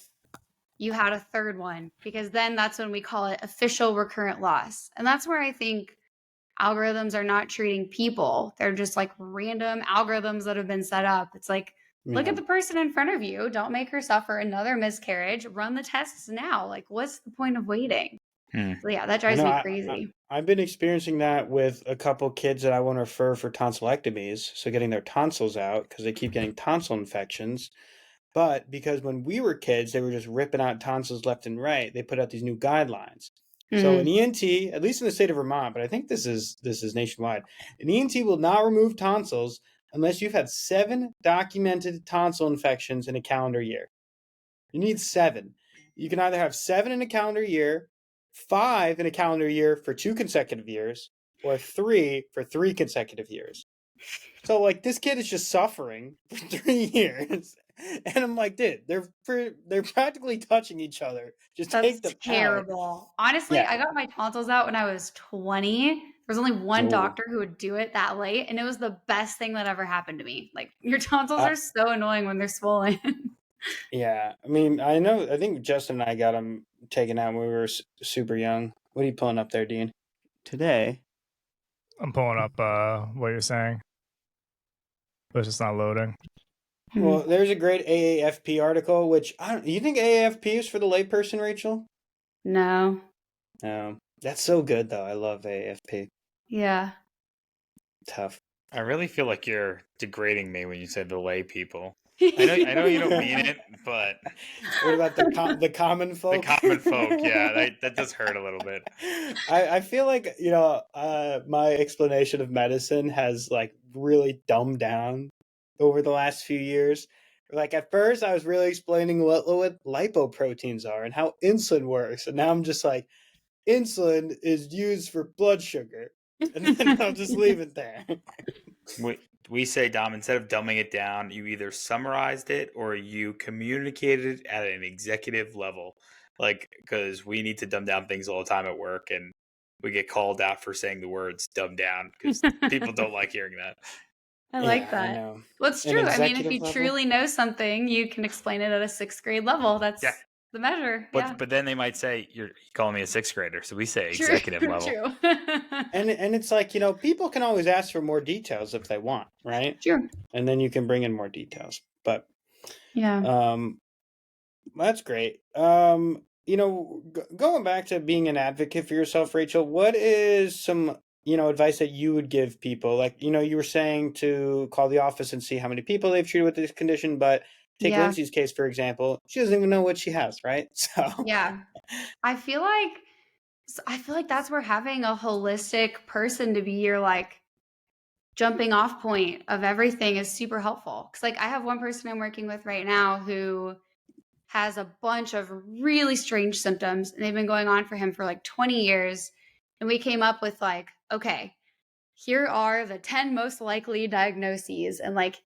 you had a 3rd one, because then that's when we call it official recurrent loss. And that's where I think algorithms are not treating people. They're just like random algorithms that have been set up. It's like, look at the person in front of you. Don't make her suffer another miscarriage. Run the tests now. Like, what's the point of waiting? So that drives me crazy. I've been experiencing that with a couple kids that I want to refer for tonsillectomies. So getting their tonsils out because they keep getting tonsil infections. But because when we were kids, they were just ripping out tonsils left and right. They put out these new guidelines. So an ENT, at least in the state of Vermont, but I think this is nationwide, an ENT will not remove tonsils unless you've had 7 documented tonsil infections in a calendar year. You need 7. You can either have 7 in a calendar year, 5 in a calendar year for 2 consecutive years, or 3 for 3 consecutive years. So like this kid is just suffering for 3 years. And I'm like, dude, they're practically touching each other. Just take them terrible. Out. Honestly, I got my tonsils out when I was 20. There was only one doctor who would do it that late, and it was the best thing that ever happened to me. Like, your tonsils are so annoying when they're swollen. Yeah, I mean, I think Justin and I got them taken out when we were super young. What are you pulling up there, Dean? Today, I'm pulling up what you're saying. but it's just not loading. Well, there's a great AAFP article, which you think AAFP is for the layperson, Rachel? No. That's so good, though. I love AAFP. Yeah. Tough. I really feel like you're degrading me when you said the lay people. I know you don't mean it, but what about the common folk? The common folk, yeah, that does hurt a little bit. I feel like my explanation of medicine has like really dumbed down over the last few years. Like at first, I was really explaining what lipoproteins are and how insulin works, and now I'm just like, insulin is used for blood sugar, and then I'll just leave it there. We say, Dom, instead of dumbing it down, you either summarized it or you communicated it at an executive level. Like, because we need to dumb down things all the time at work, and we get called out for saying the words dumb down because people don't like hearing that. I like that. Well, it's true. I mean, if you truly know something, you can explain it at a 6th grade level. That's the measure. But then they might say, you're calling me a 6th grader. So we say executive level. True. and it's like, people can always ask for more details if they want, right? Sure. And then you can bring in more details. But that's great. Going back to being an advocate for yourself, Rachel, what is some advice that you would give people? Like, you were saying to call the office and see how many people they've treated with this condition, but take Lindsay's case, for example. She doesn't even know what she has, right? So I feel like that's where having a holistic person to be your like jumping off point of everything is super helpful. Because like I have one person I'm working with right now who has a bunch of really strange symptoms, and they've been going on for him for like 20 years. And we came up with like, okay, here are the 10 most likely diagnoses. And like,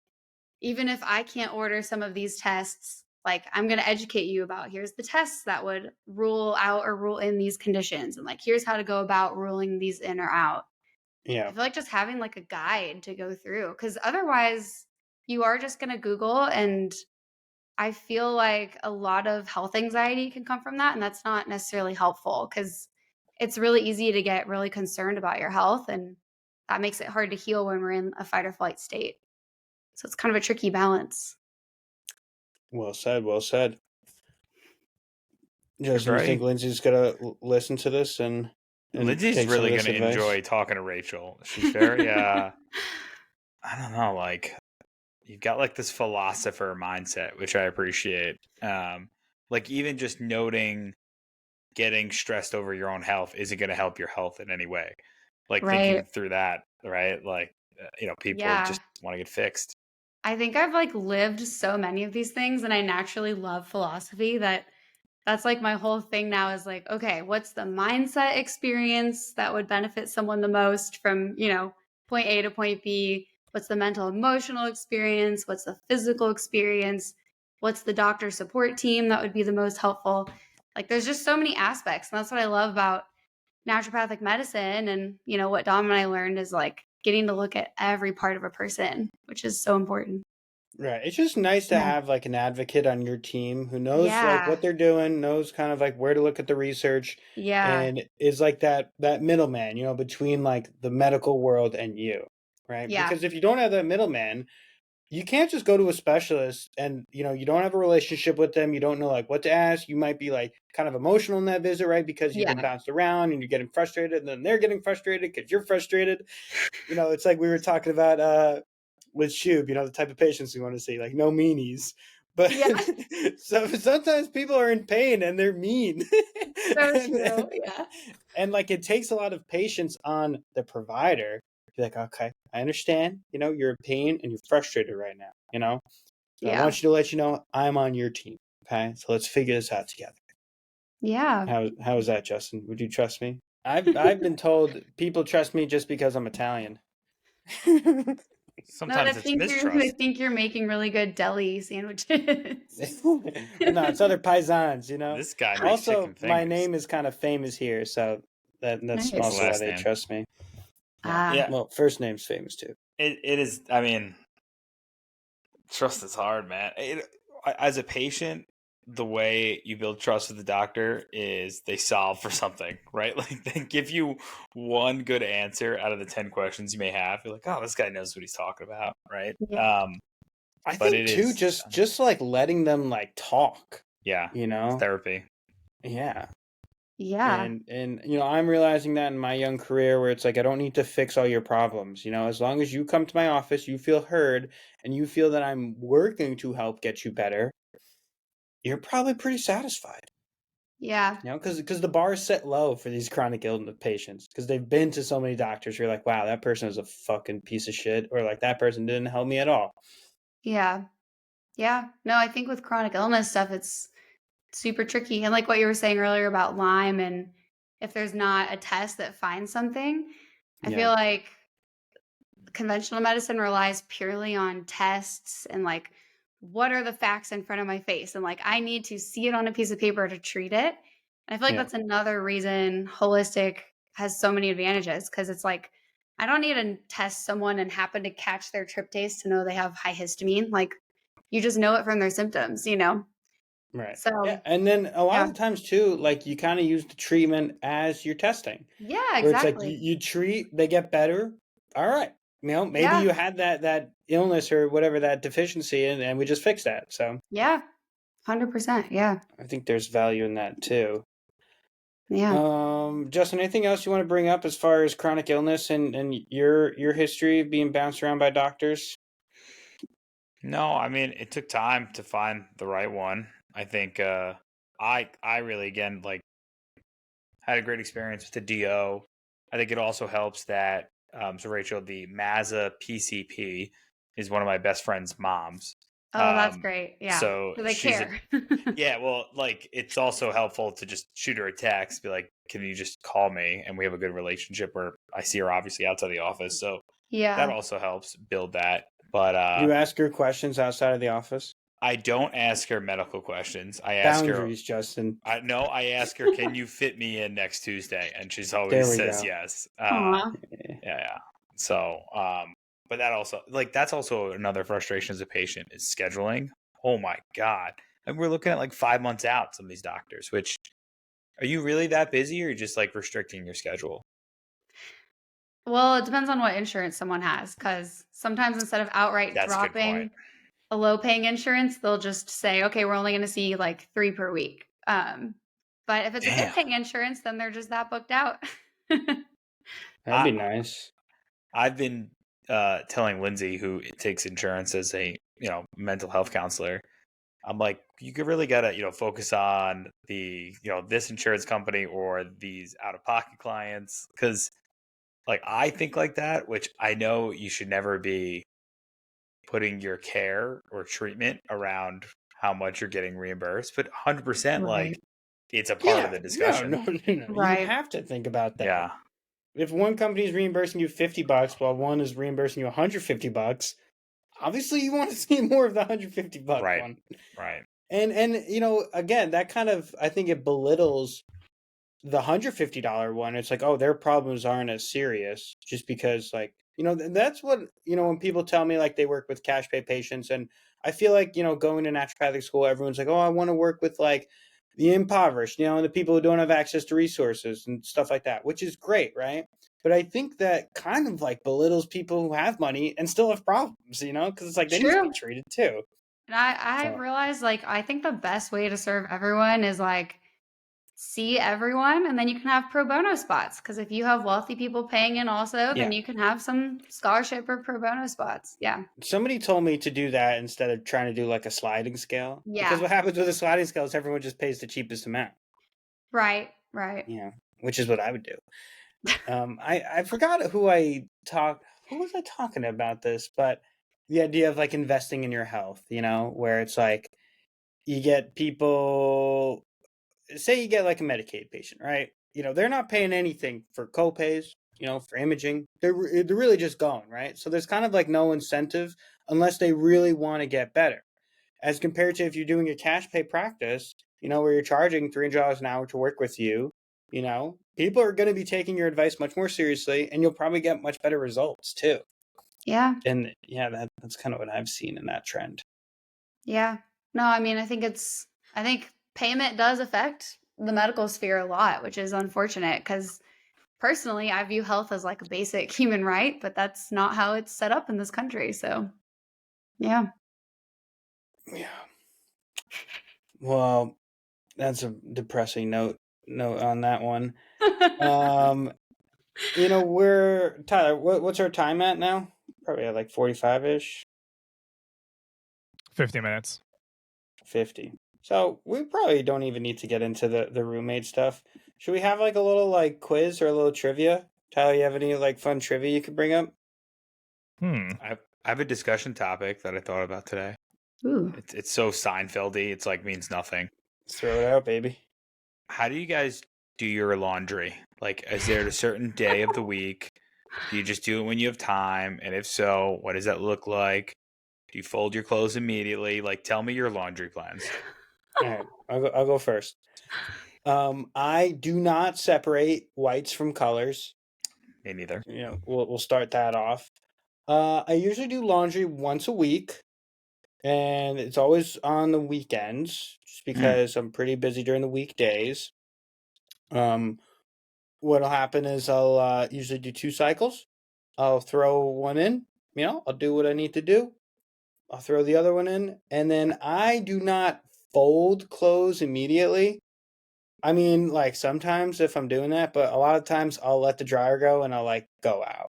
even if I can't order some of these tests, like I'm going to educate you about here's the tests that would rule out or rule in these conditions. And like, here's how to go about ruling these in or out. Yeah. I feel like just having like a guide to go through, because otherwise you are just going to Google, and I feel like a lot of health anxiety can come from that. And that's not necessarily helpful because it's really easy to get really concerned about your health, and that makes it hard to heal when we're in a fight or flight state. So it's kind of a tricky balance. Well said. Justin, you think Lindsay's going to listen to this? And Lindsay's really going to enjoy talking to Rachel. She's very, I don't know, like, you've got like this philosopher mindset, which I appreciate. Like even just noting getting stressed over your own health isn't going to help your health in any way. Like thinking through that, right? Like, people just want to get fixed. I think I've like lived so many of these things, and I naturally love philosophy that's like my whole thing now is like, okay, what's the mindset experience that would benefit someone the most from, point A to point B? What's the mental emotional experience? What's the physical experience? What's the doctor support team that would be the most helpful? Like there's just so many aspects. And that's what I love about naturopathic medicine. And, what Dom and I learned is like getting to look at every part of a person, which is so important. Right. It's just nice to have like an advocate on your team who knows like what they're doing, knows kind of like where to look at the research. Yeah. And is like that middleman, between like the medical world and you. Right. Yeah. Because if you don't have that middleman, you can't just go to a specialist and, you don't have a relationship with them. You don't know like what to ask. You might be like kind of emotional in that visit, right? Because you've been bounced around and you're getting frustrated, and then they're getting frustrated because you're frustrated. It's like we were talking about, with Shub, the type of patients we want to see, like no meanies. But so sometimes people are in pain and they're mean. So true. Yeah. And like it takes a lot of patience on the provider. You're like, okay, I understand. You're in pain and you're frustrated right now. So I want you to let you know I'm on your team. Okay, so let's figure this out together. Yeah. How is that, Justin? Would you trust me? I've been told people trust me just because I'm Italian. Sometimes it's mistrust. I think you're making really good deli sandwiches. No, it's other paisans, This guy makes also, chicken fingers. My name is kind of famous here, so that's also why they trust me. Yeah. Well, first name's famous too. It is. I mean, trust is hard, man. As a patient, the way you build trust with the doctor is they solve for something, right? Like they give you one good answer out of the 10 questions you may have. You're like, oh, this guy knows what he's talking about, right? Yeah. I but think it too, is just like letting them like talk, yeah, you it's know? therapy. Yeah. And I'm realizing that in my young career where it's like I don't need to fix all your problems, as long as you come to my office, you feel heard and you feel that I'm working to help get you better, you're probably pretty satisfied. Yeah. Because the bar is set low for these chronic illness patients because they've been to so many doctors who are like, wow, that person is a fucking piece of shit, or like that person didn't help me at all. Yeah. Yeah. No, I think with chronic illness stuff, it's super tricky. And like what you were saying earlier about Lyme, and if there's not a test that finds something, I Yeah. feel like conventional medicine relies purely on tests and like, what are the facts in front of my face? And like, I need to see it on a piece of paper to treat it. And I feel like Yeah. that's another reason holistic has so many advantages, because it's like, I don't need to test someone and happen to catch their tryptase to know they have high histamine. Like, you just know it from their symptoms, Right. So, Yeah. And then a lot yeah. of the times too, like you kind of use the treatment as your testing. Yeah, Where it's like exactly. you treat, they get better. All right. Maybe Yeah. you had that illness or whatever, that deficiency, and we just fixed that. So Yeah. 100%. Yeah. I think there's value in that too. Yeah. Justin, anything else you want to bring up as far as chronic illness and your history of being bounced around by doctors? No, I mean, it took time to find the right one. I think I really, again, like had a great experience with the DO. I think it also helps that so Rachel, the Mazza PCP is one of my best friend's moms. Oh, that's great. Yeah. So Do they she's care? yeah, well, like it's also helpful to just shoot her a text, be like, "Can you just call me?" And we have a good relationship where I see her obviously outside the office, so that Yeah. also helps build that. But You ask her questions outside of the office? I don't ask her medical questions. I ask Boundaries, Justin. I ask her, "Can you fit me in next Tuesday?" And she's There always we says go. yes. Aw. Yeah. So, but that also that's also another frustration as a patient is scheduling. Oh my god. And we're looking at like 5 months out, some of these doctors, which are you really that busy or are you just like restricting your schedule? Well, it depends on what insurance someone has, because sometimes instead of outright That's a good point. dropping a low-paying insurance, they'll just say, "Okay, we're only going to see like 3 per week." But if it's a Damn. good-paying insurance, then they're just that booked out. That'd be nice. I've been telling Lindsay, who takes insurance as a mental health counselor, I'm like, you could really gotta focus on the this insurance company or these out of pocket clients, because like I think like that, which I know you should never be putting your care or treatment around how much you're getting reimbursed, but 100% like Right. it's a part of the discussion. No. You Right. have to think about that. Yeah. If one company is reimbursing you $50 while one is reimbursing you $150, obviously you want to see more of the $150 one. Right. And again, that kind of, I think it belittles the $150 one. It's like, oh, their problems aren't as serious just because that's what, when people tell me like they work with cash pay patients, and I feel like, going to naturopathic school, everyone's like, oh, I want to work with like the impoverished, and the people who don't have access to resources and stuff like that, which is great, right? But I think that kind of like belittles people who have money and still have problems, because it's like they need to be True. treated too. And I So, realized, like, I think the best way to serve everyone is like see everyone, and then you can have pro bono spots. Because if you have wealthy people paying in also, then yeah. you can have some scholarship or pro bono spots. Yeah. Somebody told me to do that instead of trying to do like a sliding scale. Because Yeah. what happens with a sliding scale is everyone just pays the cheapest amount. Right. Which is what I would do. I forgot who was I talking about this, but the idea of like investing in your health, where it's like you get people, say you get like a Medicaid patient, right? They're not paying anything for copays, for imaging. They're really just going, right? So there's kind of like no incentive unless they really want to get better. As compared to if you're doing a cash pay practice, where you're charging $300 an hour to work with you, people are going to be taking your advice much more seriously, and you'll probably get much better results too. Yeah. And yeah, that's kind of what I've seen in that trend. Yeah. No, I mean, I think it's I think payment does affect the medical sphere a lot, which is unfortunate because personally, I view health as like a basic human right, but that's not how it's set up in this country. So, yeah. Yeah. Well, that's a depressing note on that one. We're Tyler. What's our time at now? Probably at like 45-ish. 50 minutes. 50. So we probably don't even need to get into the roommate stuff. Should we have like a little like quiz or a little trivia? Tyler, you have any like fun trivia you could bring up? I have a discussion topic that I thought about today. Ooh. It's so Seinfeldy. It's like means nothing. Let's throw it out, baby. How do you guys do your laundry? Like, is there a certain day of the week? Do you just do it when you have time? And if so, what does that look like? Do you fold your clothes immediately? Like, tell me your laundry plans. All right, I'll go first. I do not separate whites from colors. Me neither. We'll start that off. I usually do laundry once a week, and it's always on the weekends, just because I'm pretty busy during the weekdays. What'll happen is I'll usually do 2 cycles. I'll throw one in. I'll do what I need to do. I'll throw the other one in, and then I do not fold clothes immediately. I mean, like sometimes if I'm doing that, but a lot of times I'll let the dryer go and I'll like go out.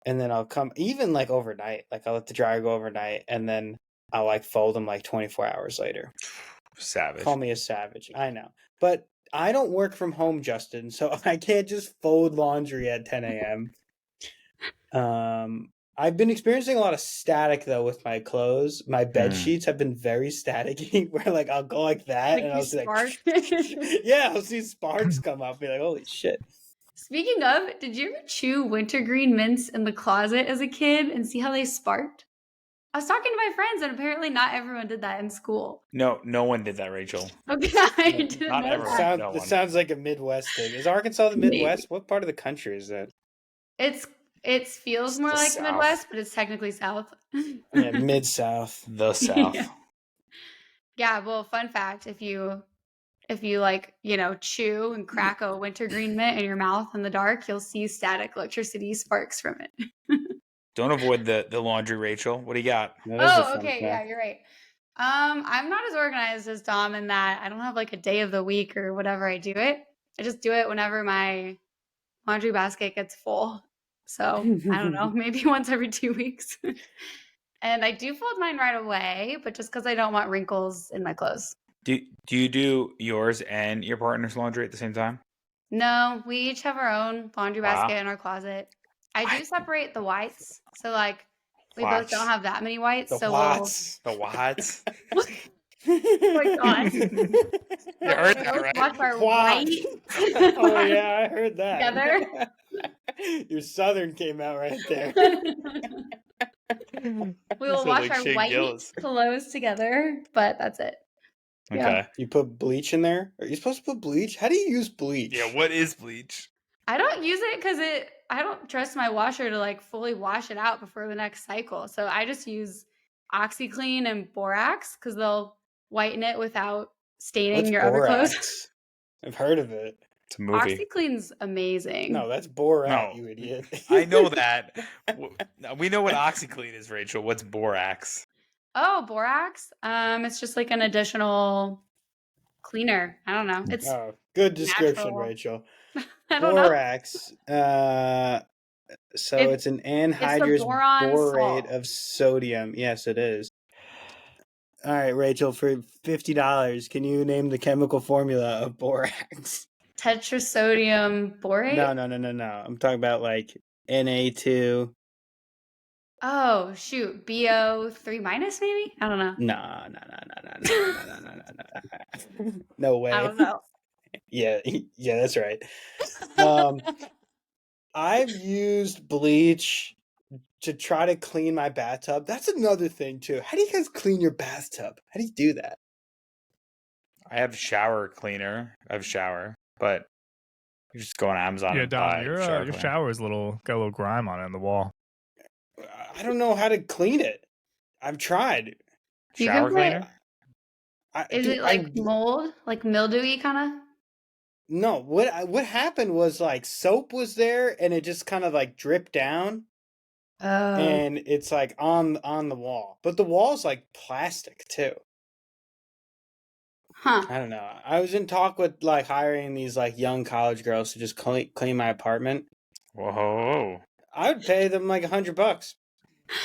And then I'll come even like overnight. Like I'll let the dryer go overnight and then I'll like fold them like 24 hours later. Savage. Call me a savage. I know. But I don't work from home, Justin, so I can't just fold laundry at 10 a.m. I've been experiencing a lot of static though with my clothes. My bed sheets have been very staticky where like I'll go like that Like and I'll see spark? like yeah, I'll see sparks come up. Be like, holy shit. Speaking of, did you ever chew wintergreen mints in the closet as a kid and see how they sparked? I was talking to my friends and apparently not everyone did that in school. No one did that, Rachel. Okay, I didn't Not know everyone. that. This sounds like a Midwest thing. Is Arkansas the Midwest? What part of the country is that? It feels more like South. Midwest, but it's technically South. Yeah, Mid-South. The South. Yeah, well, fun fact, if you like, chew and crack a wintergreen mint in your mouth in the dark, you'll see static electricity sparks from it. Don't avoid the laundry, Rachel. What do you got? Okay, yeah, you're right. I'm not as organized as Dom in that I don't have like a day of the week or whatever I do it. I just do it whenever my laundry basket gets full. So I don't know, maybe once every 2 weeks. And I do fold mine right away, but just because I don't want wrinkles in my clothes. Do you do yours and your partner's laundry at the same time? No, we each have our own laundry basket in our closet. I do separate the whites. So like we both don't have that many whites. The so whites. The whites. Oh my God. You heard that, right? Watch our White. white. Oh yeah, I heard that. Together. Your Southern came out right there. We will wash our white clothes together, but that's it. Okay. Yeah. You put bleach in there? Are you supposed to put bleach? How do you use bleach? Yeah, what is bleach? I don't use it because I don't trust my washer to like fully wash it out before the next cycle. So I just use OxyClean and Borax because they'll whiten it without staining What's your Borax? other clothes. I've heard of it. It's a movie. OxyClean's amazing. No, that's Borat, No. you idiot. I know that. We know what OxyClean is, Rachel. What's Borax? Oh, Borax. It's just like an additional cleaner. I don't know. It's good description, natural. Rachel. I don't know. Borax. It's an anhydrous boron borate salt. of sodium. Yes, it is. All right, Rachel, for $50, can you name the chemical formula of borax? Tetrasodium borate? No. I'm talking about like Na2. Oh, shoot. BO3 minus, maybe? I don't know. No. No way. I don't know. Yeah, that's right. I've used bleach to try to clean my bathtub. That's another thing too. How do you guys clean your bathtub? How do you do that? I have shower cleaner. I have shower, but you just go on Amazon. Yeah, and Dom, buy your shower cleaner. shower is got a little grime on it in the wall. I don't know how to clean it. I've tried. You Shower can put- cleaner? Is it like mold, like mildewy kind of? No, what happened was like soap was there and it just kind of like dripped down. Oh. And it's like on the wall. But the wall's like plastic too. Huh. I don't know. I was in talk with like hiring these like young college girls to just clean my apartment. Whoa. I would pay them like $100.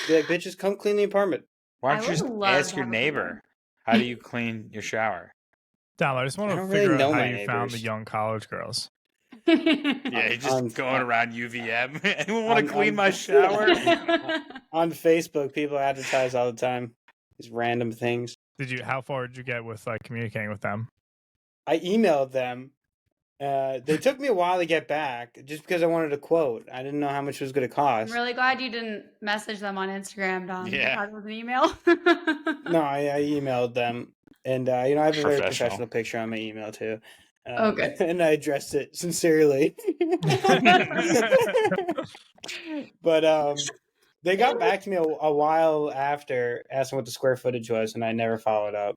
Be like, bitches, come clean the apartment. Why don't you just ask your neighbor? How do you clean your shower? Dom, I just want to figure out how you found the young college girls. Yeah, he's just going around UVM. Anyone want to clean my shower? On Facebook, people advertise all the time. These random things. How far did you get with like communicating with them? I emailed them. They took me a while to get back just because I wanted a quote. I didn't know how much it was going to cost. I'm really glad you didn't message them on Instagram, Dom. Yeah. It was an email. No, I emailed them. And, I have a very professional picture on my email, too. Okay. And I addressed it sincerely. But they got back to me a while after, asking what the square footage was, and I never followed up.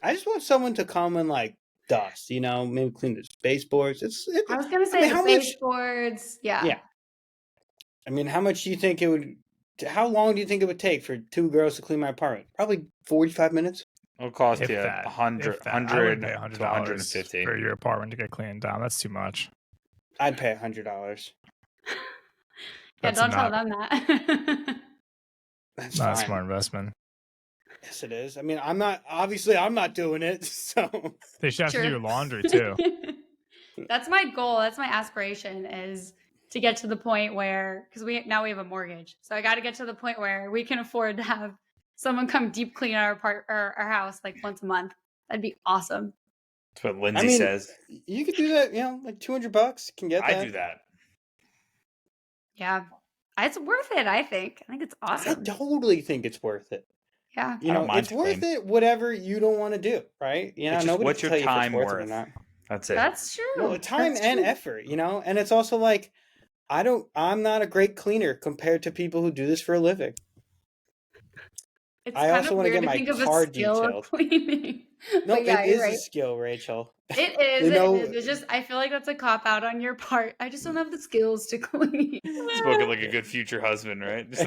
I just want someone to come and, like, dust, maybe clean the baseboards. I was going to say the baseboards. Yeah. Yeah. I mean, how much do you think it would... How long do you think it would take for two girls to clean my apartment? Probably 45 minutes. It'll cost you $100 to $150 for your apartment to get cleaned down. That's too much. I'd pay $100. Yeah, don't tell them that. That's not a smart investment. Yes, it is. I mean, I'm not doing it, so they should have to do your laundry too. That's my goal. That's my aspiration, is to get to the point where, because we have a mortgage, so I got to get to the point where we can afford to have someone come deep clean our our house like once a month. That'd be awesome. That's what Lindsay says. You could do that, like $200 can get that. I do that. Yeah. It's worth it, I think. I think it's awesome. I totally think it's worth it. Yeah. It's worth it whatever you don't want to do, right? Nobody what's can your tell time you if it's worth worth? It or not. That's it. That's true. Well, time and effort, and it's also like I'm not a great cleaner compared to people who do this for a living. I also want to get my car detailed. Cleaning. No, it is a skill, Rachel. It is. It is. It's just, I feel like that's a cop out on your part. I just don't have the skills to clean. Spoken like a good future husband, right? It's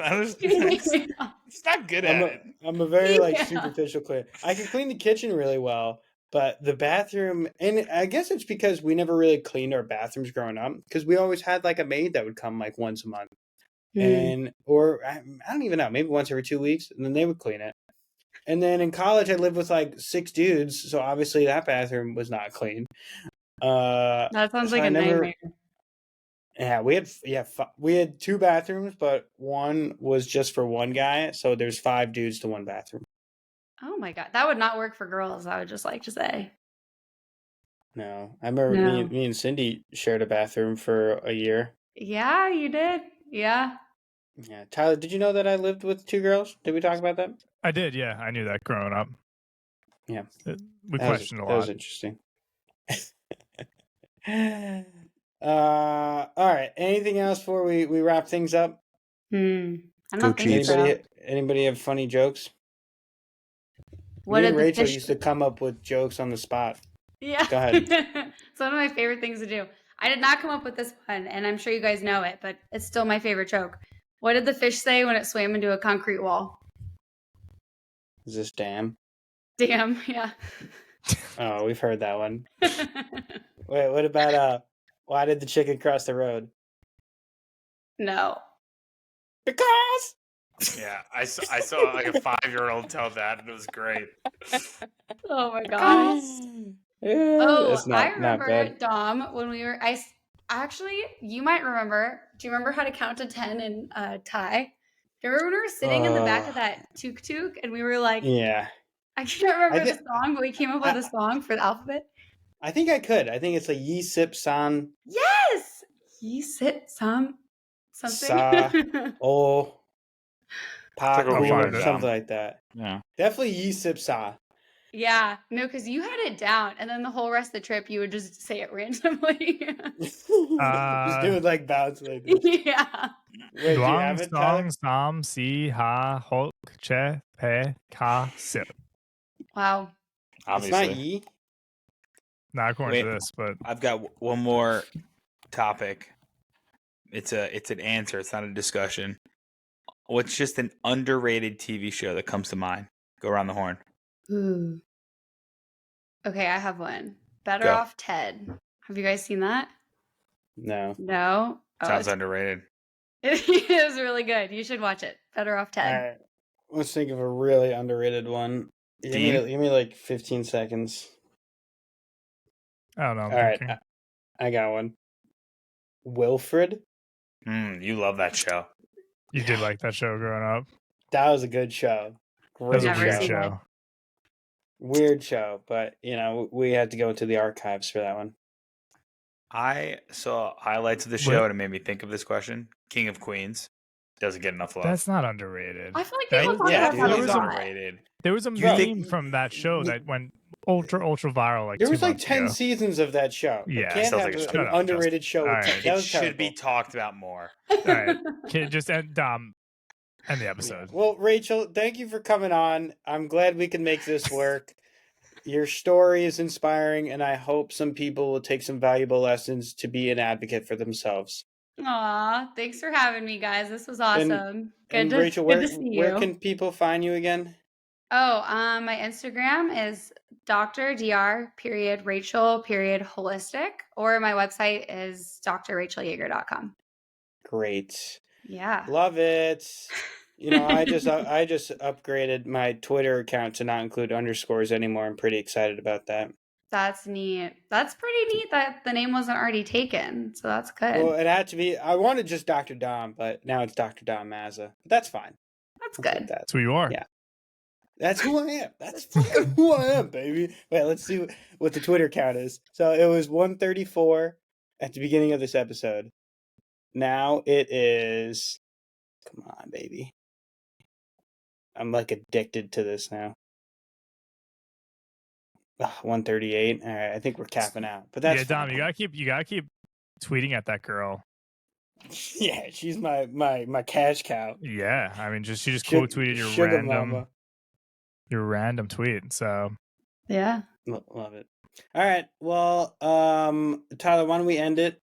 not good at it. I'm a very superficial cleaner. I can clean the kitchen really well, but the bathroom, and I guess it's because we never really cleaned our bathrooms growing up, because we always had like a maid that would come like once a month. Or I don't even know, maybe once every 2 weeks, and then they would clean it. And then in college, I lived with like 6 dudes, so obviously that bathroom was not clean. That sounds like a nightmare. Yeah, we had 2 bathrooms, but one was just for one guy, so there's 5 dudes to one bathroom. Oh my god, that would not work for girls. I would just like to say. No, I remember me and Cindy shared a bathroom for a year. Yeah, you did. Yeah. Yeah, Tyler, did you know that I lived with 2 girls? Did we talk about that? I did, yeah. I knew that growing up. Yeah. We questioned a lot. That was interesting. All right. Anything else before we wrap things up? I'm not thinking so. Anybody have funny jokes? Me and Rachel used to come up with jokes on the spot. Yeah. Go ahead. It's one of my favorite things to do. I did not come up with this one, and I'm sure you guys know it, but it's still my favorite joke. What did the fish say when it swam into a concrete wall? Is this damn? Damn, yeah. Oh, we've heard that one. Wait, what about why did the chicken cross the road? No. Because. Yeah, I saw like a 5-year-old tell that, and it was great. Oh my gosh. I remember, not bad. Dom, when we were, actually, you might remember, do you remember how to count to 10 in Thai? Do you remember when we were sitting in the back of that tuk-tuk and we were like, yeah. I can't remember the song, but we came up with a song for the alphabet. I think I could. I think it's like Yi Sip San. Yes! Yi Sip San. Something. Sa. Oh. Pa. Something like that. Yeah. Definitely Yi Sip Sa. Yeah, no, because you had it down, and then the whole rest of the trip, you would just say it randomly. Just do it like bounce like this. Yeah. Wait, do you have it, Tyler? Sam Si Ha Hok Che Pe Ka Sip. Wow. Obviously. It's not Yi? Not according to this, but I've got one more topic. It's an answer. It's not a discussion. What's just an underrated TV show that comes to mind? Go around the horn. Ooh. Okay, I have one. Better Off Ted. Have you guys seen that? No. No? Sounds underrated. It is really good. You should watch it. Better Off Ted. All right. Let's think of a really underrated one. Give me like 15 seconds. I don't know. All right. I got one. Wilfred. You love that show. You did like that show growing up. That was a good show. Great show. Weird show, but we had to go into the archives for that one. I saw highlights of the show and it made me think of this question. King of Queens doesn't get enough love. That's not underrated. I feel like people talk about that a lot. Underrated. There was a meme from that show that went ultra viral. Like there was like 10 seasons of that show. Yeah, you can't have an underrated show. Right. It should be talked about more. All right, just end the episode. Yeah. Well, Rachel, thank you for coming on. I'm glad we can make this work. Your story is inspiring, and I hope some people will take some valuable lessons to be an advocate for themselves. Aw, thanks for having me, guys. This was awesome. Rachel, where can people find you again? Oh, my Instagram is Dr.Rachel.holistic, or my website is drracheljaeger.com. Great. Yeah. Love it. I just upgraded my Twitter account to not include underscores anymore. I'm pretty excited about that. That's neat. That's pretty neat that the name wasn't already taken. So that's good. Well, it had to be. I wanted just Dr. Dom, but now it's Dr. Dom Mazza. But that's fine. That's good. That's who you are. Yeah. That's who I am. That's fucking who I am, baby. Wait, let's see what the Twitter count is. So it was 134 at the beginning of this episode. Now it is. Come on, baby. I'm like addicted to this now. 138. All right, I think we're capping out. But that's Dom. You gotta keep tweeting at that girl. Yeah, she's my cash cow. Yeah, I mean, she just quote tweeted your random tweet. So yeah, love it. All right, well, Tyler, why don't we end it?